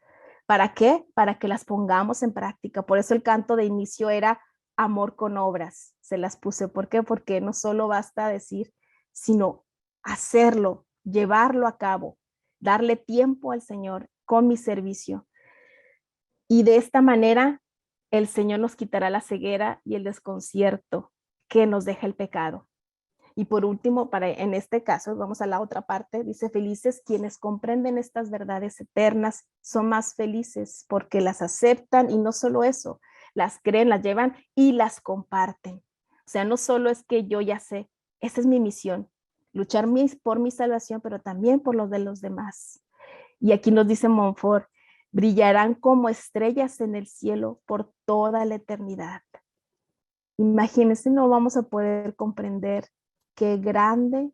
¿Para qué? Para que las pongamos en práctica. Por eso el canto de inicio era amor con obras. Se las puse. ¿Por qué? Porque no solo basta decir, sino hacerlo, llevarlo a cabo, darle tiempo al Señor con mi servicio. Y de esta manera el Señor nos quitará la ceguera y el desconcierto que nos deja el pecado. Y por último, en este caso, vamos a la otra parte, dice, felices quienes comprenden estas verdades eternas, son más felices porque las aceptan y no solo eso, las creen, las llevan y las comparten. O sea, no solo es que yo ya sé, esa es mi misión, luchar por mi salvación, pero también por los de los demás. Y aquí nos dice Montfort, brillarán como estrellas en el cielo por toda la eternidad. Imagínense, no vamos a poder comprender qué grande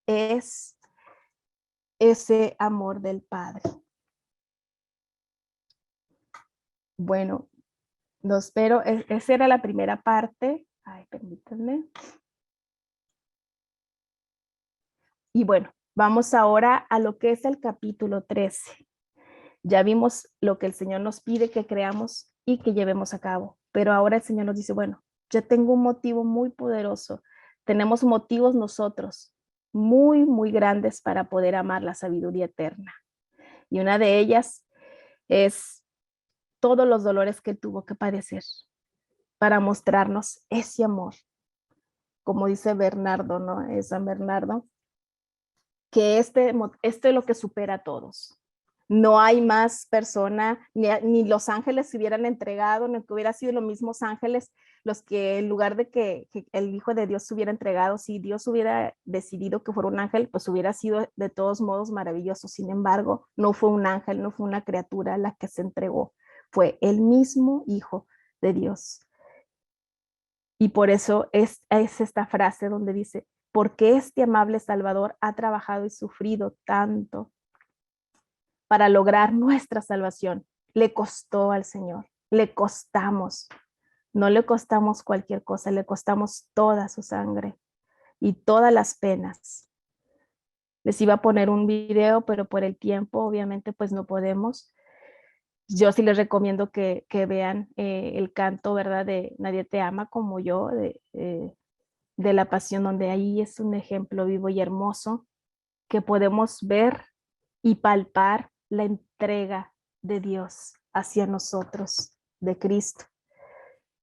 es ese amor del Padre. Bueno, lo espero. Esa era la primera parte. Ay, permítanme. Y bueno, vamos ahora a lo que es el capítulo 13. Ya vimos lo que el Señor nos pide que creamos y que llevemos a cabo. Pero ahora el Señor nos dice, bueno, yo tengo un motivo muy poderoso. Tenemos motivos nosotros muy, muy grandes para poder amar la sabiduría eterna. Y una de ellas es todos los dolores que tuvo que padecer para mostrarnos ese amor. Como dice Bernardo, ¿no? San Bernardo, que este es lo que supera a todos. No hay más persona, ni los ángeles se hubieran entregado, ni que hubiera sido los mismos ángeles los que en lugar de que el Hijo de Dios se hubiera entregado, si Dios hubiera decidido que fuera un ángel, pues hubiera sido de todos modos maravilloso. Sin embargo, no fue un ángel, no fue una criatura la que se entregó, fue el mismo Hijo de Dios. Y por eso es esta frase donde dice, porque este amable Salvador ha trabajado y sufrido tanto para lograr nuestra salvación. Le costó al Señor, le costamos. No le costamos cualquier cosa, le costamos toda su sangre y todas las penas. Les iba a poner un video, pero por el tiempo, obviamente, pues no podemos. Yo sí les recomiendo que vean el canto, ¿verdad? De Nadie te ama como yo, de la Pasión, donde ahí es un ejemplo vivo y hermoso que podemos ver y palpar la entrega de Dios hacia nosotros, de Cristo.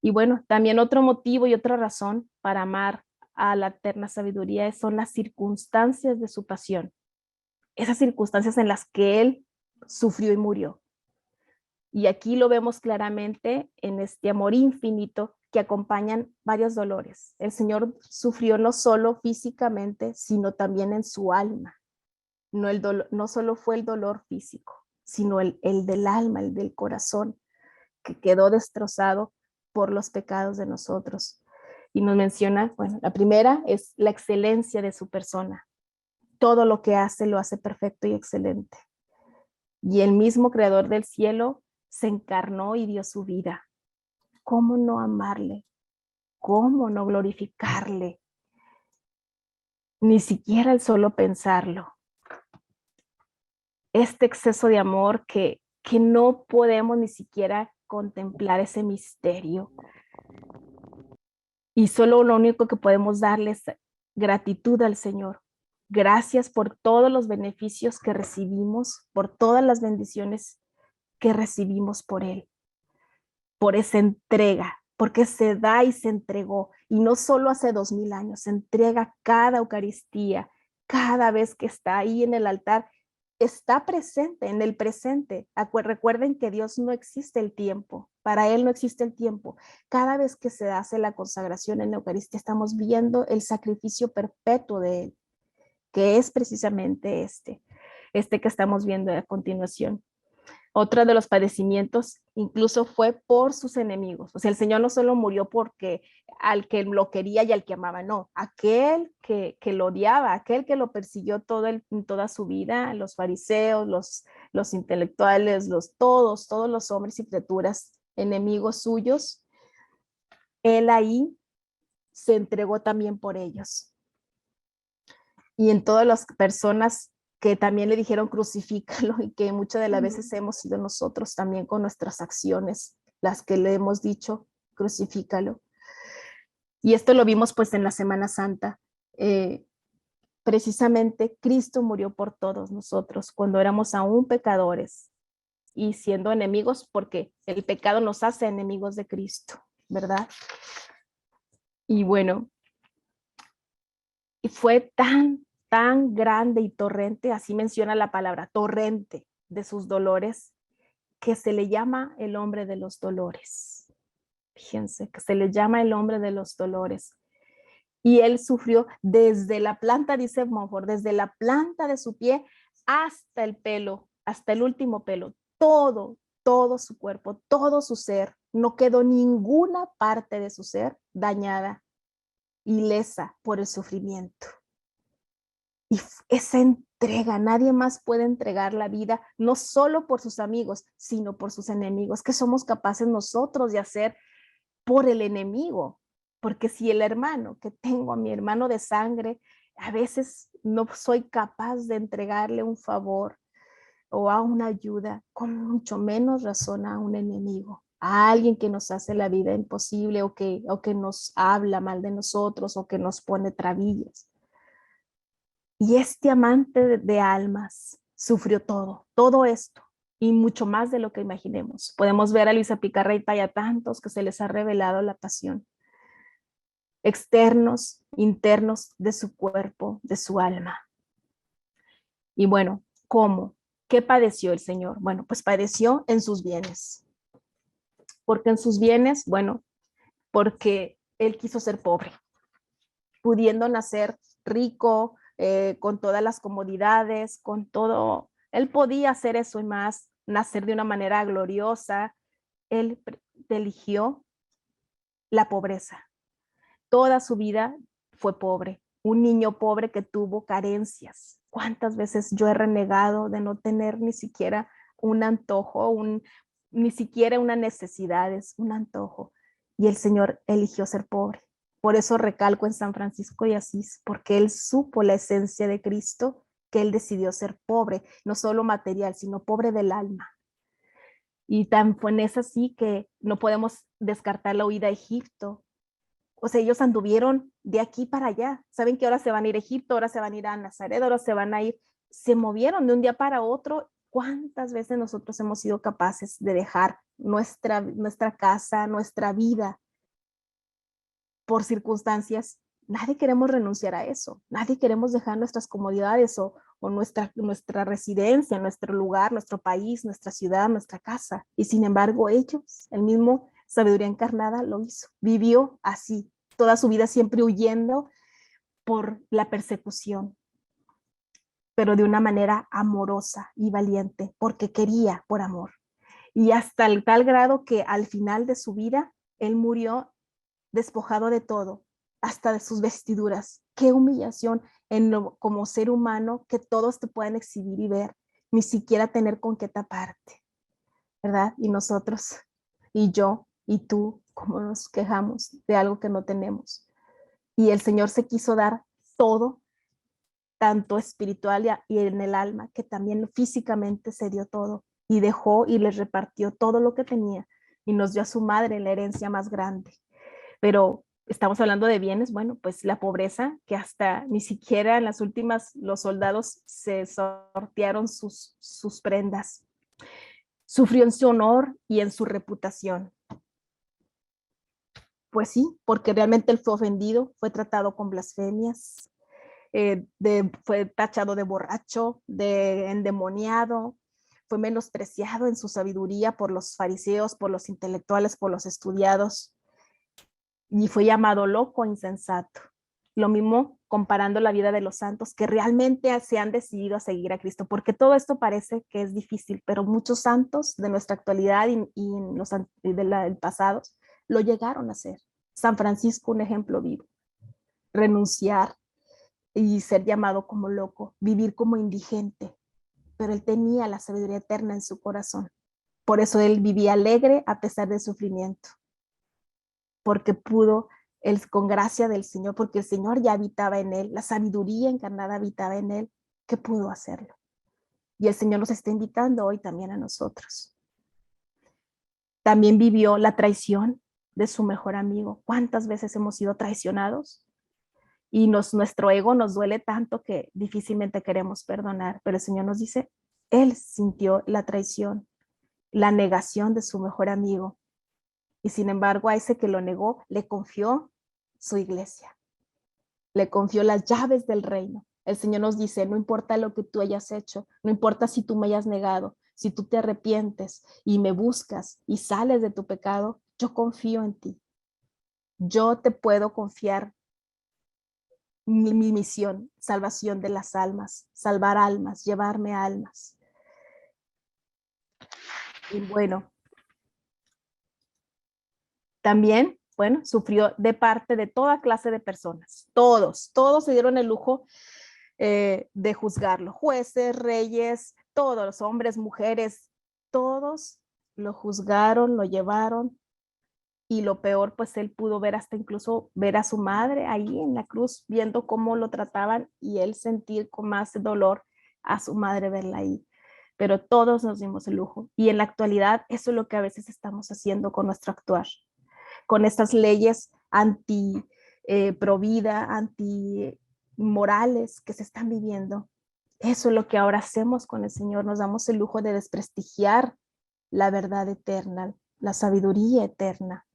Y bueno, también otro motivo y otra razón para amar a la eterna sabiduría son las circunstancias de su pasión. Esas circunstancias en las que Él sufrió y murió. Y aquí lo vemos claramente en este amor infinito que acompañan varios dolores. El Señor sufrió no solo físicamente, sino también en su alma. No solo fue el dolor físico, sino el del alma, el del corazón, que quedó destrozado por los pecados de nosotros. Y nos menciona, bueno, la primera es la excelencia de su persona. Todo lo que hace lo hace perfecto y excelente. Y el mismo creador del cielo se encarnó y dio su vida. ¿Cómo no amarle? ¿Cómo no glorificarle? Ni siquiera el solo pensarlo. Este exceso de amor que no podemos ni siquiera contemplar ese misterio. Y solo lo único que podemos darle es gratitud al Señor. Gracias por todos los beneficios que recibimos, por todas las bendiciones que recibimos por Él, por esa entrega, porque se da y se entregó. Y no solo hace 2000 años, se entrega cada Eucaristía, cada vez que está ahí en el altar, está presente, en el presente. Recuerden que Dios no existe el tiempo, para Él no existe el tiempo. Cada vez que se hace la consagración en la Eucaristía, estamos viendo el sacrificio perpetuo de Él, que es precisamente este que estamos viendo a continuación. Otro de los padecimientos incluso fue por sus enemigos. O sea, el Señor no solo murió porque al que lo quería y al que amaba, no, aquel que lo odiaba, aquel que lo persiguió toda su vida, los fariseos, los intelectuales, todos los hombres y criaturas enemigos suyos, él ahí se entregó también por ellos. Y en todas las personas que también le dijeron crucifícalo, y que muchas de las veces hemos sido nosotros también con nuestras acciones, las que le hemos dicho crucifícalo. Y esto lo vimos pues en la Semana Santa. Precisamente Cristo murió por todos nosotros cuando éramos aún pecadores y siendo enemigos, porque el pecado nos hace enemigos de Cristo, ¿verdad? Y bueno, y fue tan grande y torrente, así menciona la palabra, torrente de sus dolores, que se le llama el hombre de los dolores. Fíjense, que se le llama el hombre de los dolores. Y él sufrió desde la planta, dice Montfort, desde la planta de su pie hasta el pelo, hasta el último pelo, todo su cuerpo, todo su ser, no quedó ninguna parte de su ser dañada, ilesa por el sufrimiento. Y esa entrega, nadie más puede entregar la vida, no solo por sus amigos, sino por sus enemigos, que somos capaces nosotros de hacer por el enemigo. Porque si el hermano que tengo, a mi hermano de sangre, a veces no soy capaz de entregarle un favor o a una ayuda, con mucho menos razón a un enemigo, a alguien que nos hace la vida imposible o que nos habla mal de nosotros o que nos pone trabillas. Y este amante de almas sufrió todo esto y mucho más de lo que imaginemos. Podemos ver a Luisa Picarreta y a tantos que se les ha revelado la pasión, externos, internos de su cuerpo, de su alma. Y bueno, ¿cómo? ¿Qué padeció el Señor? Bueno, pues padeció en sus bienes. ¿Por qué en sus bienes? Bueno, porque Él quiso ser pobre, pudiendo nacer rico, con todas las comodidades, con todo. Él podía hacer eso y más, nacer de una manera gloriosa. Él eligió la pobreza. Toda su vida fue pobre, un niño pobre que tuvo carencias. ¿Cuántas veces yo he renegado de no tener ni siquiera un antojo, ni siquiera una necesidad, es un antojo? Y el Señor eligió ser pobre. Por eso recalco en San Francisco de Asís, porque él supo la esencia de Cristo, que él decidió ser pobre, no solo material, sino pobre del alma. Y tan fue así que no podemos descartar la huida a Egipto. O sea, ellos anduvieron de aquí para allá. Saben que ahora se van a ir a Egipto, ahora se van a ir a Nazaret, ahora se van a ir. Se movieron de un día para otro. ¿Cuántas veces nosotros hemos sido capaces de dejar nuestra casa, nuestra vida por circunstancias? Nadie queremos renunciar a eso. Nadie queremos dejar nuestras comodidades o nuestra residencia, nuestro lugar, nuestro país, nuestra ciudad, nuestra casa. Y sin embargo, ellos, el mismo Sabiduría Encarnada lo hizo. Vivió así, toda su vida siempre huyendo por la persecución, pero de una manera amorosa y valiente, porque quería por amor. Y hasta el tal grado que al final de su vida, él murió despojado de todo, hasta de sus vestiduras. Qué humillación como ser humano, que todos te puedan exhibir y ver, ni siquiera tener con qué taparte, ¿verdad? Y nosotros, y yo, y tú, cómo nos quejamos de algo que no tenemos. Y el Señor se quiso dar todo, tanto espiritual y en el alma, que también físicamente se dio todo, y dejó y les repartió todo lo que tenía, y nos dio a su madre la herencia más grande. Pero estamos hablando de bienes, bueno, pues la pobreza, que hasta ni siquiera en las últimas los soldados se sortearon sus prendas. Sufrió en su honor y en su reputación. pues sí, porque realmente él fue ofendido, fue tratado con blasfemias, fue tachado de borracho, de endemoniado, fue menospreciado en su sabiduría por los fariseos, por los intelectuales, por los estudiados, y fue llamado loco, insensato. Lo mismo comparando la vida de los santos que realmente se han decidido a seguir a Cristo, porque todo esto parece que es difícil, pero muchos santos de nuestra actualidad y del pasado lo llegaron a hacer. San Francisco, un ejemplo vivo. Renunciar y ser llamado como loco, vivir como indigente, pero él tenía la sabiduría eterna en su corazón. Por eso él vivía alegre a pesar del sufrimiento, porque pudo, él, con gracia del Señor, porque el Señor ya habitaba en él, la sabiduría encarnada habitaba en él, que pudo hacerlo. Y el Señor nos está invitando hoy también a nosotros. También vivió la traición de su mejor amigo. ¿Cuántas veces hemos sido traicionados? Y nuestro ego nos duele tanto que difícilmente queremos perdonar, pero el Señor nos dice, él sintió la traición, la negación de su mejor amigo. Y sin embargo, a ese que lo negó, le confió su iglesia, le confió las llaves del reino. El Señor nos dice, no importa lo que tú hayas hecho, no importa si tú me hayas negado, si tú te arrepientes y me buscas y sales de tu pecado, yo confío en ti. Yo te puedo confiar mi misión, salvación de las almas, salvar almas, llevarme almas. Y bueno, también, bueno, sufrió de parte de toda clase de personas. Todos se dieron el lujo de juzgarlo. Jueces, reyes, todos los hombres, mujeres, todos lo juzgaron, lo llevaron. Y lo peor, pues él pudo ver hasta incluso ver a su madre ahí en la cruz, viendo cómo lo trataban y él sentir con más dolor a su madre verla ahí. Pero todos nos dimos el lujo. Y en la actualidad eso es lo que a veces estamos haciendo con nuestro actuar. Con estas leyes anti pro vida, anti morales que se están viviendo. Eso es lo que ahora hacemos con el Señor. Nos damos el lujo de desprestigiar la verdad eterna, la sabiduría eterna.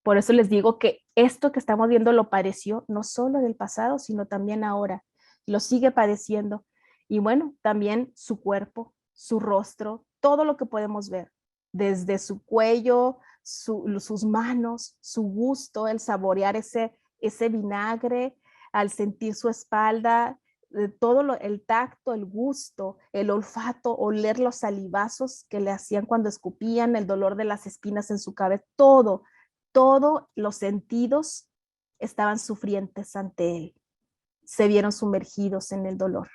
Por eso les digo que esto que estamos viendo lo padeció no solo en el pasado, sino también ahora. Lo sigue padeciendo. Y bueno, también su cuerpo, su rostro, todo lo que podemos ver, desde su cuello, sus manos, su gusto, el saborear ese vinagre, al sentir su espalda, el tacto, el gusto, el olfato, oler los salivazos que le hacían cuando escupían, el dolor de las espinas en su cabeza, todos los sentidos estaban sufrientes ante él. Se vieron sumergidos en el dolor.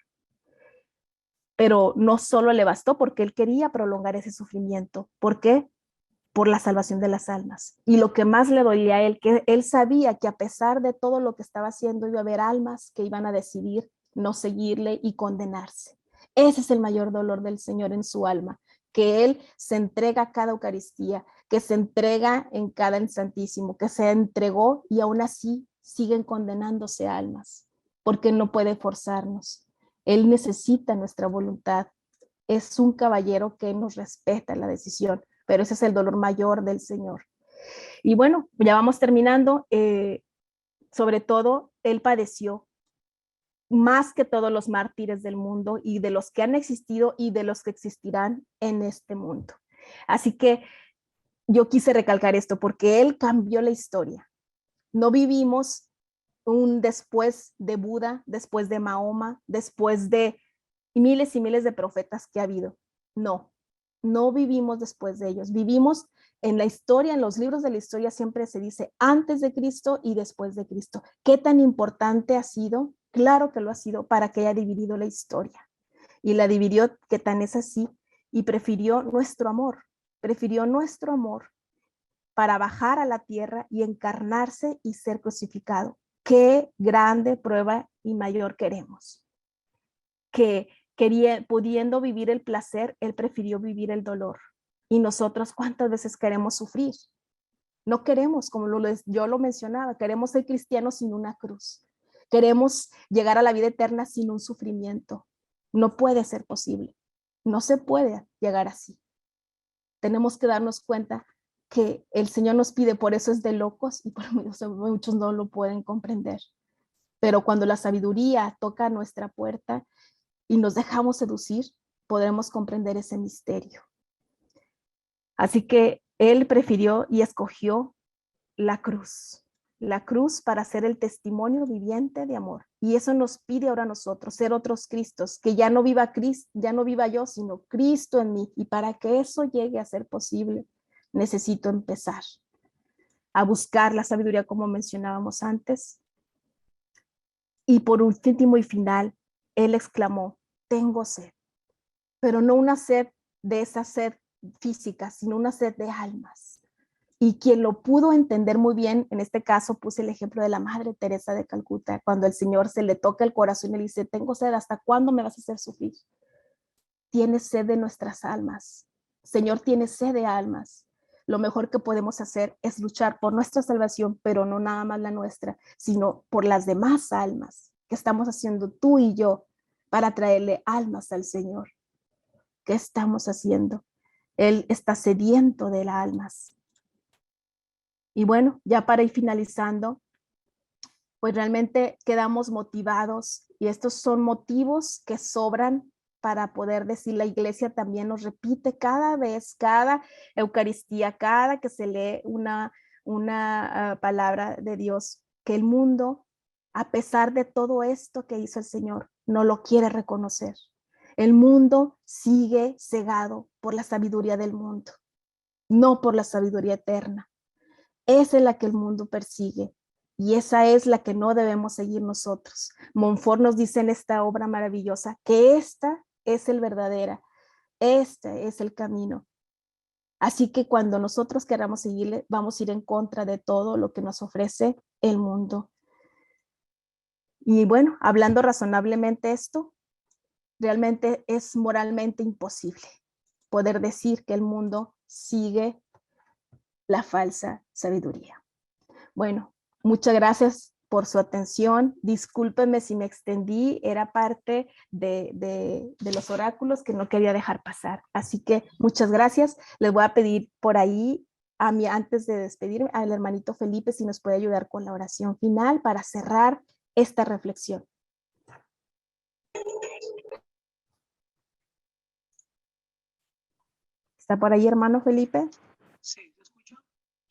Pero no solo le bastó porque él quería prolongar ese sufrimiento. ¿Por qué? Por la salvación de las almas. Y lo que más le dolía a él, que él sabía que a pesar de todo lo que estaba haciendo, iba a haber almas que iban a decidir no seguirle y condenarse. Ese es el mayor dolor del Señor en su alma, que él se entrega a cada Eucaristía, que se entrega en cada Santísimo, que se entregó y aún así siguen condenándose almas, porque no puede forzarnos. Él necesita nuestra voluntad. Es un caballero que nos respeta la decisión, pero ese es el dolor mayor del Señor. Y bueno, ya vamos terminando. Sobre todo, él padeció más que todos los mártires del mundo y de los que han existido y de los que existirán en este mundo. Así que yo quise recalcar esto porque él cambió la historia. No vivimos un después de Buda, después de Mahoma, después de miles y miles de profetas que ha habido. No vivimos después de ellos. Vivimos en la historia, en los libros de la historia siempre se dice antes de Cristo y después de Cristo. ¿Qué tan importante ha sido? Claro que lo ha sido para que haya dividido la historia. Y la dividió, que tan es así, y prefirió nuestro amor para bajar a la tierra y encarnarse y ser crucificado. Qué grande prueba y mayor queremos. Que pudiendo vivir el placer, él prefirió vivir el dolor. Y nosotros, ¿cuántas veces queremos sufrir? No queremos, como yo lo mencionaba, queremos ser cristianos sin una cruz. Queremos llegar a la vida eterna sin un sufrimiento. No puede ser posible. No se puede llegar así. tenemos que darnos cuenta que el Señor nos pide, por eso es de locos y por eso muchos no lo pueden comprender. Pero cuando la sabiduría toca nuestra puerta y nos dejamos seducir, podremos comprender ese misterio. Así que Él prefirió y escogió la cruz para ser el testimonio viviente de amor. Y eso nos pide ahora a nosotros, ser otros Cristos, que ya no viva yo, sino Cristo en mí. Y para que eso llegue a ser posible, necesito empezar a buscar la sabiduría, como mencionábamos antes. Y por último y final, Él exclamó, tengo sed, pero no una sed de esa sed física, sino una sed de almas. Y quien lo pudo entender muy bien, en este caso puse el ejemplo de la Madre Teresa de Calcuta, cuando el Señor se le toca el corazón y le dice, tengo sed, ¿hasta cuándo me vas a hacer sufrir? Tienes sed de nuestras almas. Señor, tienes sed de almas. Lo mejor que podemos hacer es luchar por nuestra salvación, pero no nada más la nuestra, sino por las demás almas que estamos haciendo tú y yo para traerle almas al Señor. ¿Qué estamos haciendo? Él está sediento de las almas. Y bueno, ya para ir finalizando, pues realmente quedamos motivados y estos son motivos que sobran para poder decir, la iglesia también nos repite cada vez, cada Eucaristía, cada que se lee una palabra de Dios, que el mundo, a pesar de todo esto que hizo el Señor, no lo quiere reconocer. El mundo sigue cegado por la sabiduría del mundo, no por la sabiduría eterna. Esa es la que el mundo persigue y esa es la que no debemos seguir nosotros. Montfort nos dice en esta obra maravillosa que esta es el verdadera, este es el camino. Así que cuando nosotros queramos seguirle, vamos a ir en contra de todo lo que nos ofrece el mundo. Y bueno, hablando razonablemente esto, realmente es moralmente imposible poder decir que el mundo sigue la falsa sabiduría. Bueno, muchas gracias por su atención. Discúlpenme si me extendí, era parte de los oráculos que no quería dejar pasar. Así que muchas gracias. Les voy a pedir por ahí, antes de despedirme, al hermanito Felipe si nos puede ayudar con la oración final para cerrar esta reflexión. ¿Está por ahí, hermano Felipe? Sí, ¿te escucho?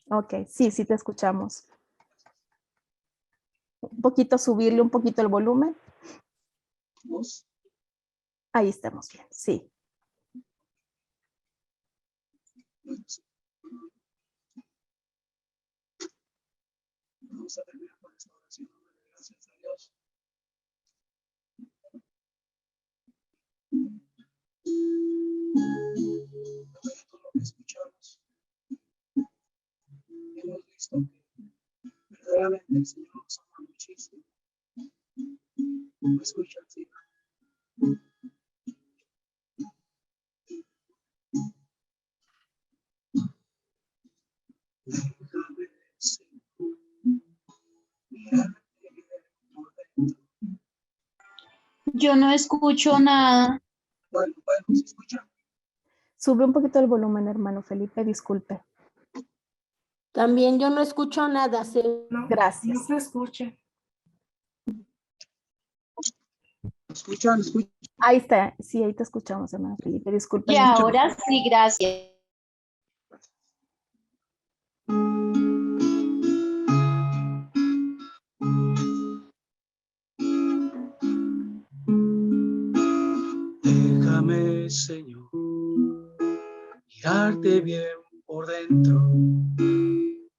Ok, sí te escuchamos. Un poquito, subirle un poquito el volumen. ¿Vos? Ahí estamos bien, sí. Vamos a terminar con esta oración. Gracias a Dios. Después de todo lo que escuchamos, hemos visto que verdaderamente el Señor nos ama muchísimo. ¿Me escuchan? Sí. Déjame, Señor, mirarte por dentro. Yo no escucho nada. Bueno, ¿se escucha? Sube un poquito el volumen, hermano Felipe, disculpe. También yo no escucho nada. No, Gracias. no se escucha. ¿Escuchan? ¿Escuchan? Ahí está, sí, ahí te escuchamos, hermano Felipe, disculpe. Y ahora sí, gracias. Déjame, Señor, mirarte bien por dentro,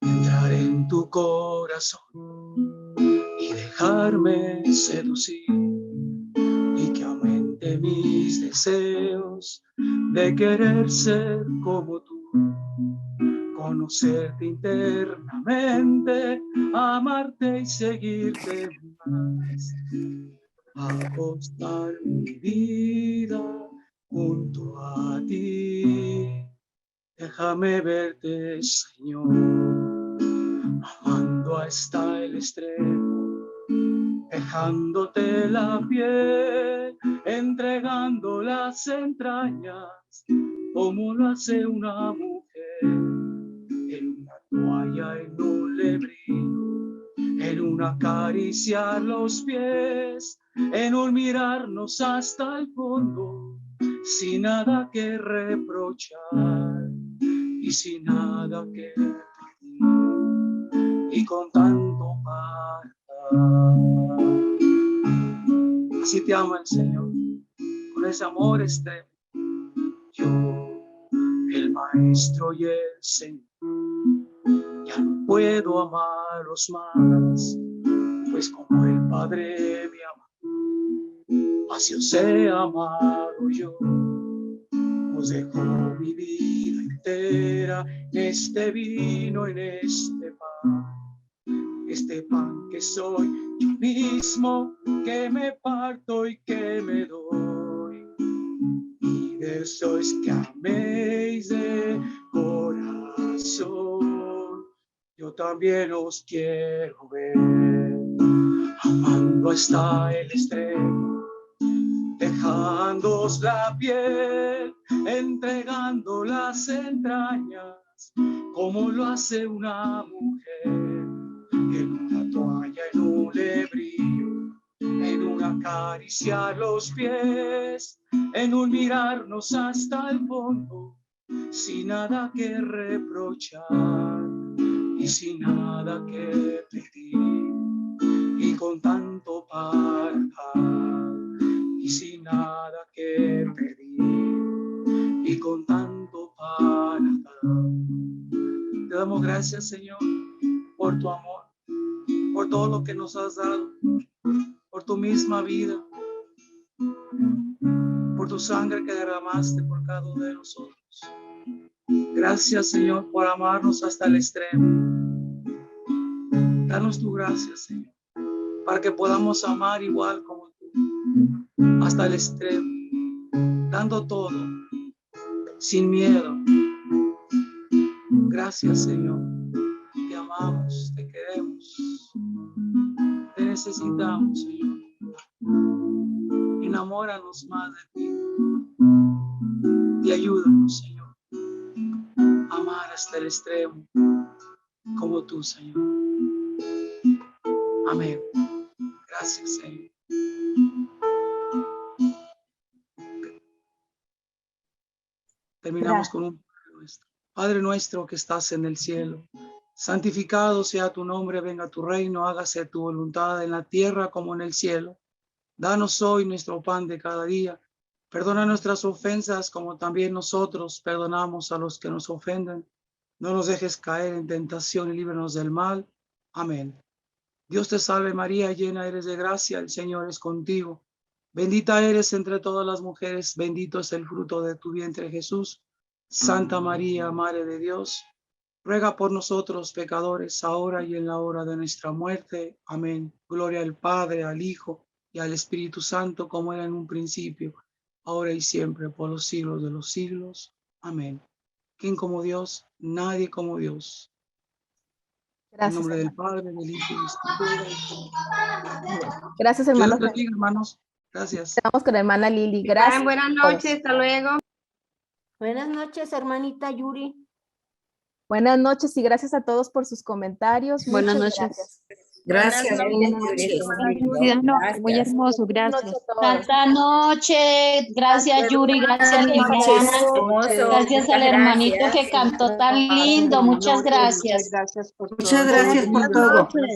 entrar en tu corazón y dejarme seducir y que aumente mis deseos de querer ser como tú, conocerte internamente, amarte y seguirte más. Apostar mi vida junto a ti. Déjame verte, Señor, amando hasta el extremo, dejándote la piel, entregando las entrañas, como lo hace una mujer, en una toalla, en un lebrillo, en un acariciar los pies, en un mirarnos hasta el fondo, sin nada que reprochar y sin nada que pedir, y con tanto para dar. Así te ama el Señor, con ese amor extremo. Yo, el Maestro y el Señor, ya no puedo amaros más, pues como el Padre me ama, así os he amado yo. Os dejo mi vida entera en este vino, en este pan que soy yo mismo, que me parto y que me doy. Y de eso es que améis de corazón. Yo también os quiero ver, amando hasta el extremo, dejándoos la piel, entregando las entrañas, como lo hace una mujer, en una toalla, en un lebrillo, en un acariciar los pies, en un mirarnos hasta el fondo, sin nada que reprochar y sin nada que pedir, y con tanto para dar, y sin nada que pedir, y con tanto para dar. Te damos gracias, Señor, por tu amor, por todo lo que nos has dado, por tu misma vida, por tu sangre que derramaste por cada uno de nosotros. Gracias, Señor, por amarnos hasta el extremo. Danos tu gracia, Señor, para que podamos amar igual como tú, hasta el extremo, dando todo, sin miedo. Gracias, Señor. Te amamos, te queremos, te necesitamos, Señor. Enamóranos más de ti y ayúdanos, Señor, a amar hasta el extremo como tú, Señor. Amén. Gracias, Señor. Terminamos con un Padre Nuestro. Padre nuestro que estás en el cielo, santificado sea tu nombre, venga tu reino, hágase tu voluntad en la tierra como en el cielo. Danos hoy nuestro pan de cada día. Perdona nuestras ofensas como también nosotros perdonamos a los que nos ofenden. No nos dejes caer en tentación y líbranos del mal. Amén. Dios te salve María, llena eres de gracia, el Señor es contigo. Bendita eres entre todas las mujeres, bendito es el fruto de tu vientre Jesús. Santa María, Madre de Dios, ruega por nosotros pecadores, ahora y en la hora de nuestra muerte. Amén. Gloria al Padre, al Hijo y al Espíritu Santo, como era en un principio, ahora y siempre, por los siglos de los siglos. Amén. ¿Quién como Dios? Nadie como Dios. Gracias, en nombre del hermano. Padre, del Hijo y del Espíritu Santo. Gracias, Dios hermanos. les bendiga, hermanos. Gracias. Estamos con la hermana Lili. Gracias. Buenas noches, hasta luego. Buenas noches, hermanita Yuri. Buenas noches y gracias a todos por sus comentarios. Buenas Muchas noches. gracias. Muy hermoso, Buenas gracias. noches a todos. Santa noche, gracias Yuri, gracias Liliana, gracias al hermanito que cantó tan lindo, muchas gracias. Muchas gracias por todo.